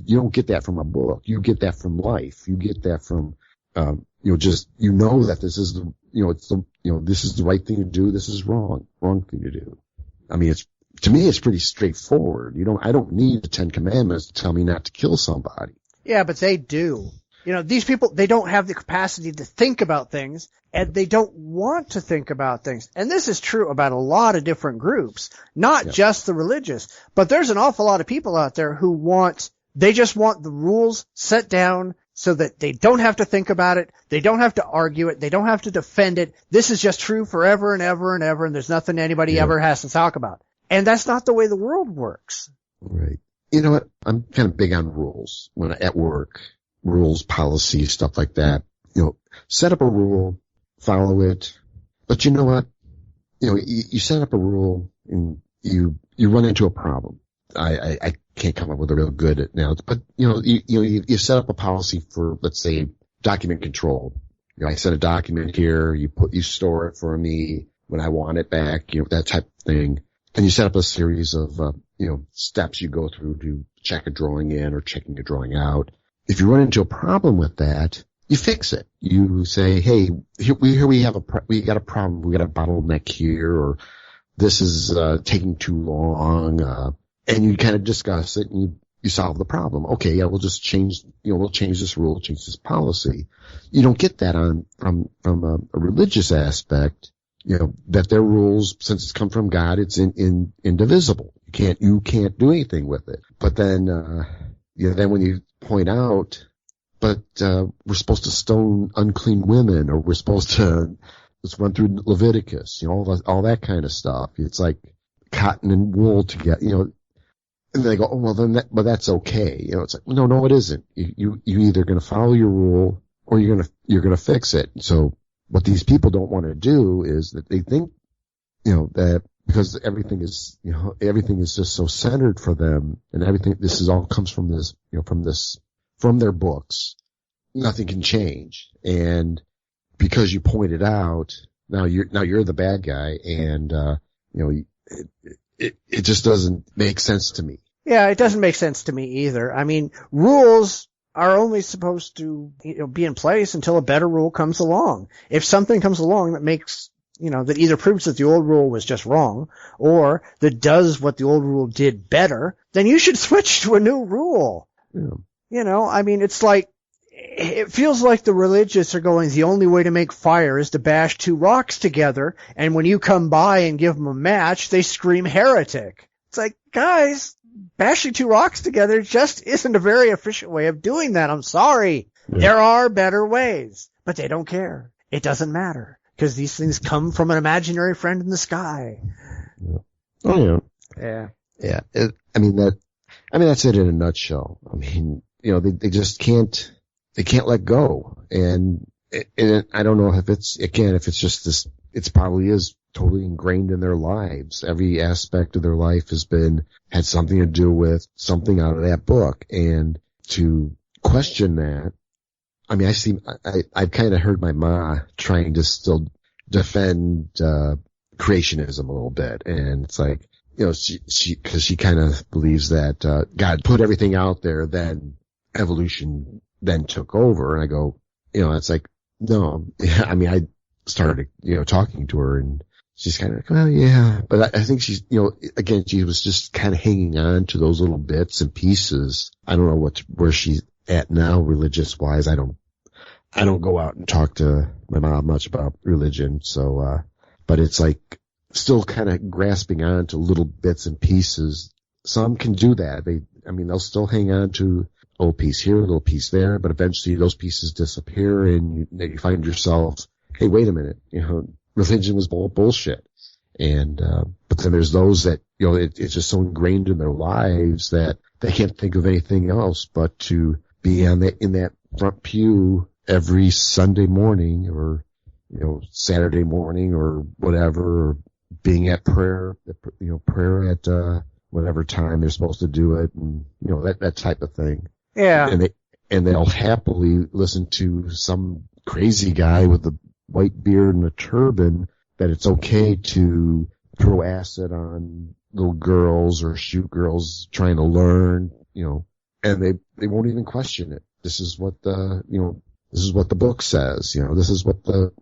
don't get that from a book. You get that from life. You get that from, that this is this is the right thing to do. This is wrong thing to do. I mean, to me, it's pretty straightforward. I don't need the 10 Commandments to tell me not to kill somebody. Yeah, but they do. These people, they don't have the capacity to think about things, and they don't want to think about things. And this is true about a lot of different groups, not just the religious, but there's an awful lot of people out there they just want the rules set down so that they don't have to think about it. They don't have to argue it. They don't have to defend it. This is just true forever and ever and ever, and there's nothing anybody ever has to talk about. And that's not the way the world works. Right. You know what? I'm kind of big on rules at work. Rules, policies, stuff like that. Set up a rule, follow it. But you know what? You set up a rule and you run into a problem. I can't come up with a real good now, but you set up a policy for, let's say, document control. I set a document here, you store it for me when I want it back, that type of thing. And you set up a series of, steps you go through to check a drawing in or checking a drawing out. If you run into a problem with that, you fix it. You say, hey, here we got a problem. We got a bottleneck here, or this is, taking too long, and you kind of discuss it and you solve the problem. Okay, yeah, we'll just change, we'll change this rule, change this policy. You don't get that from a religious aspect, that their rules, since it's come from God, it's indivisible. You can't do anything with it. But then, then when you point out, but we're supposed to stone unclean women, or we're supposed to, let's run through Leviticus, all that kind of stuff. It's like cotton and wool together, and they go, oh, well, but that's okay. It's like, no, it isn't. You either going to follow your rule or you're going to fix it. So what these people don't want to do is that they think, that because everything is just so centered for them, and everything, all comes from this, from their books, nothing can change. And because you pointed out, now you're the bad guy, and, it just doesn't make sense to me. Yeah, it doesn't make sense to me either. I mean, rules are only supposed to, be in place until a better rule comes along. If something comes along that makes, that either proves that the old rule was just wrong, or that does what the old rule did better, then you should switch to a new rule. Yeah. I mean, it's like, it feels like the religious are going, the only way to make fire is to bash two rocks together, and when you come by and give them a match, they scream heretic. It's like, guys, bashing two rocks together just isn't a very efficient way of doing that. I'm sorry. Yeah. There are better ways, but they don't care. It doesn't matter, because these things come from an imaginary friend in the sky. Yeah. Oh, yeah. Yeah. That's it in a nutshell. I mean, they just can't let go. And I don't know if it's just this, it probably is totally ingrained in their lives. Every aspect of their life had something to do with something out of that book. And to question that, I mean, I've kind of heard my ma trying to still defend, creationism a little bit. And it's like, cause she kind of believes that, God put everything out there, then evolution then took over. And I go, it's like, no, I mean, I started, talking to her, and she's kind of like, well, yeah. But I think she's, again, she was just kind of hanging on to those little bits and pieces. I don't know where she's at now, religious wise. I don't go out and talk to my mom much about religion. So, but it's like still kind of grasping on to little bits and pieces. Some can do that. They'll still hang on to a little piece here, a little piece there, but eventually those pieces disappear and you find yourself, hey, wait a minute, religion was bullshit. And, but then there's those that, it's just so ingrained in their lives that they can't think of anything else but to be in that front pew every Sunday morning or, Saturday morning or whatever, or being at prayer at, whatever time they're supposed to do it and, that type of thing. Yeah. And they'll happily listen to some crazy guy with a white beard and a turban that it's okay to throw acid on little girls or shoot girls trying to learn, and they won't even question it. This is what the book says, this is what the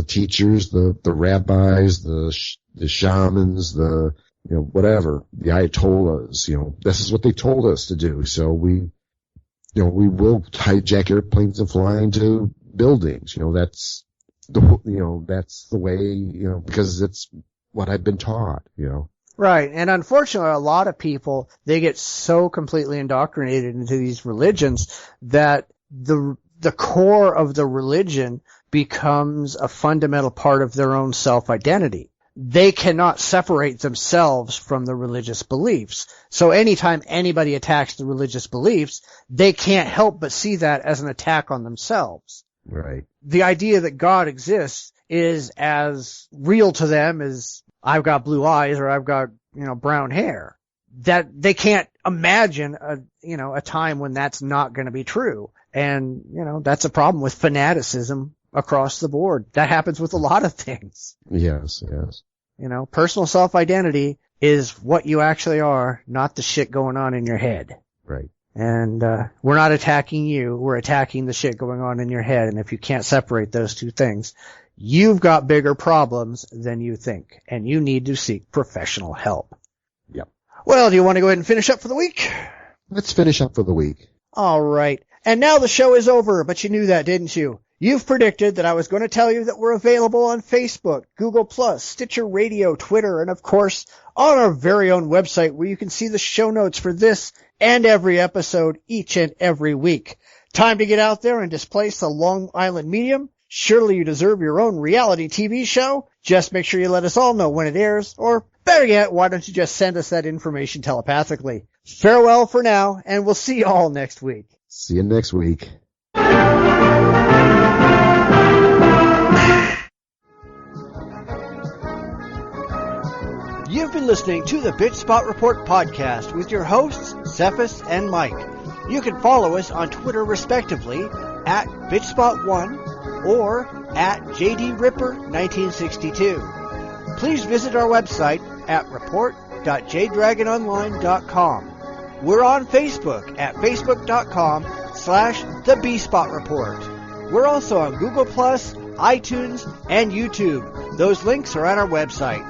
teachers, the rabbis, the shamans, whatever, the ayatollahs, this is what they told us to do. So we will hijack airplanes and fly into buildings. That's the way, because it's what I've been taught, Right. And unfortunately, a lot of people, they get so completely indoctrinated into these religions that the core of the religion becomes a fundamental part of their own self-identity. They cannot separate themselves from the religious beliefs. So anytime anybody attacks the religious beliefs, they can't help but see that as an attack on themselves. Right. The idea that God exists is as real to them as I've got blue eyes or I've got, brown hair. That they can't imagine a time when that's not going to be true. And, that's a problem with fanaticism across the board. That happens with a lot of things. Yes. Personal self-identity is what you actually are, not the shit going on in your head. Right. And we're not attacking you, we're attacking the shit going on in your head. And if you can't separate those two things, you've got bigger problems than you think, and you need to seek professional help. Yep. Well, do you want to go ahead and finish up for the week? Let's finish up for the week. All right. And now the show is over, but you knew that, didn't you? You've predicted that I was going to tell you that we're available on Facebook, Google+, Stitcher Radio, Twitter, and of course, on our very own website where you can see the show notes for this and every episode each and every week. Time to get out there and displace the Long Island medium. Surely you deserve your own reality TV show. Just make sure you let us all know when it airs, or better yet, why don't you just send us that information telepathically. Farewell for now, and we'll see you all next week. See you next week. You've been listening to the Bitchspot Report Podcast with your hosts, Cephas and Mike. You can follow us on Twitter respectively at Bitchspot1 or at JDRipper1962. Please visit our website at report.jdragononline.com. We're on Facebook at facebook.com/The Bitchspot Report. We're also on Google+, iTunes, and YouTube. Those links are at our website.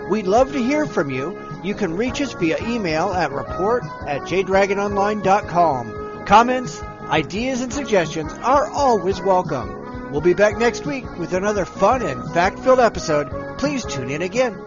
We'd love to hear from you. You can reach us via email at report@jdragononline.com. Comments, ideas, and suggestions are always welcome. We'll be back next week with another fun and fact-filled episode. Please tune in again.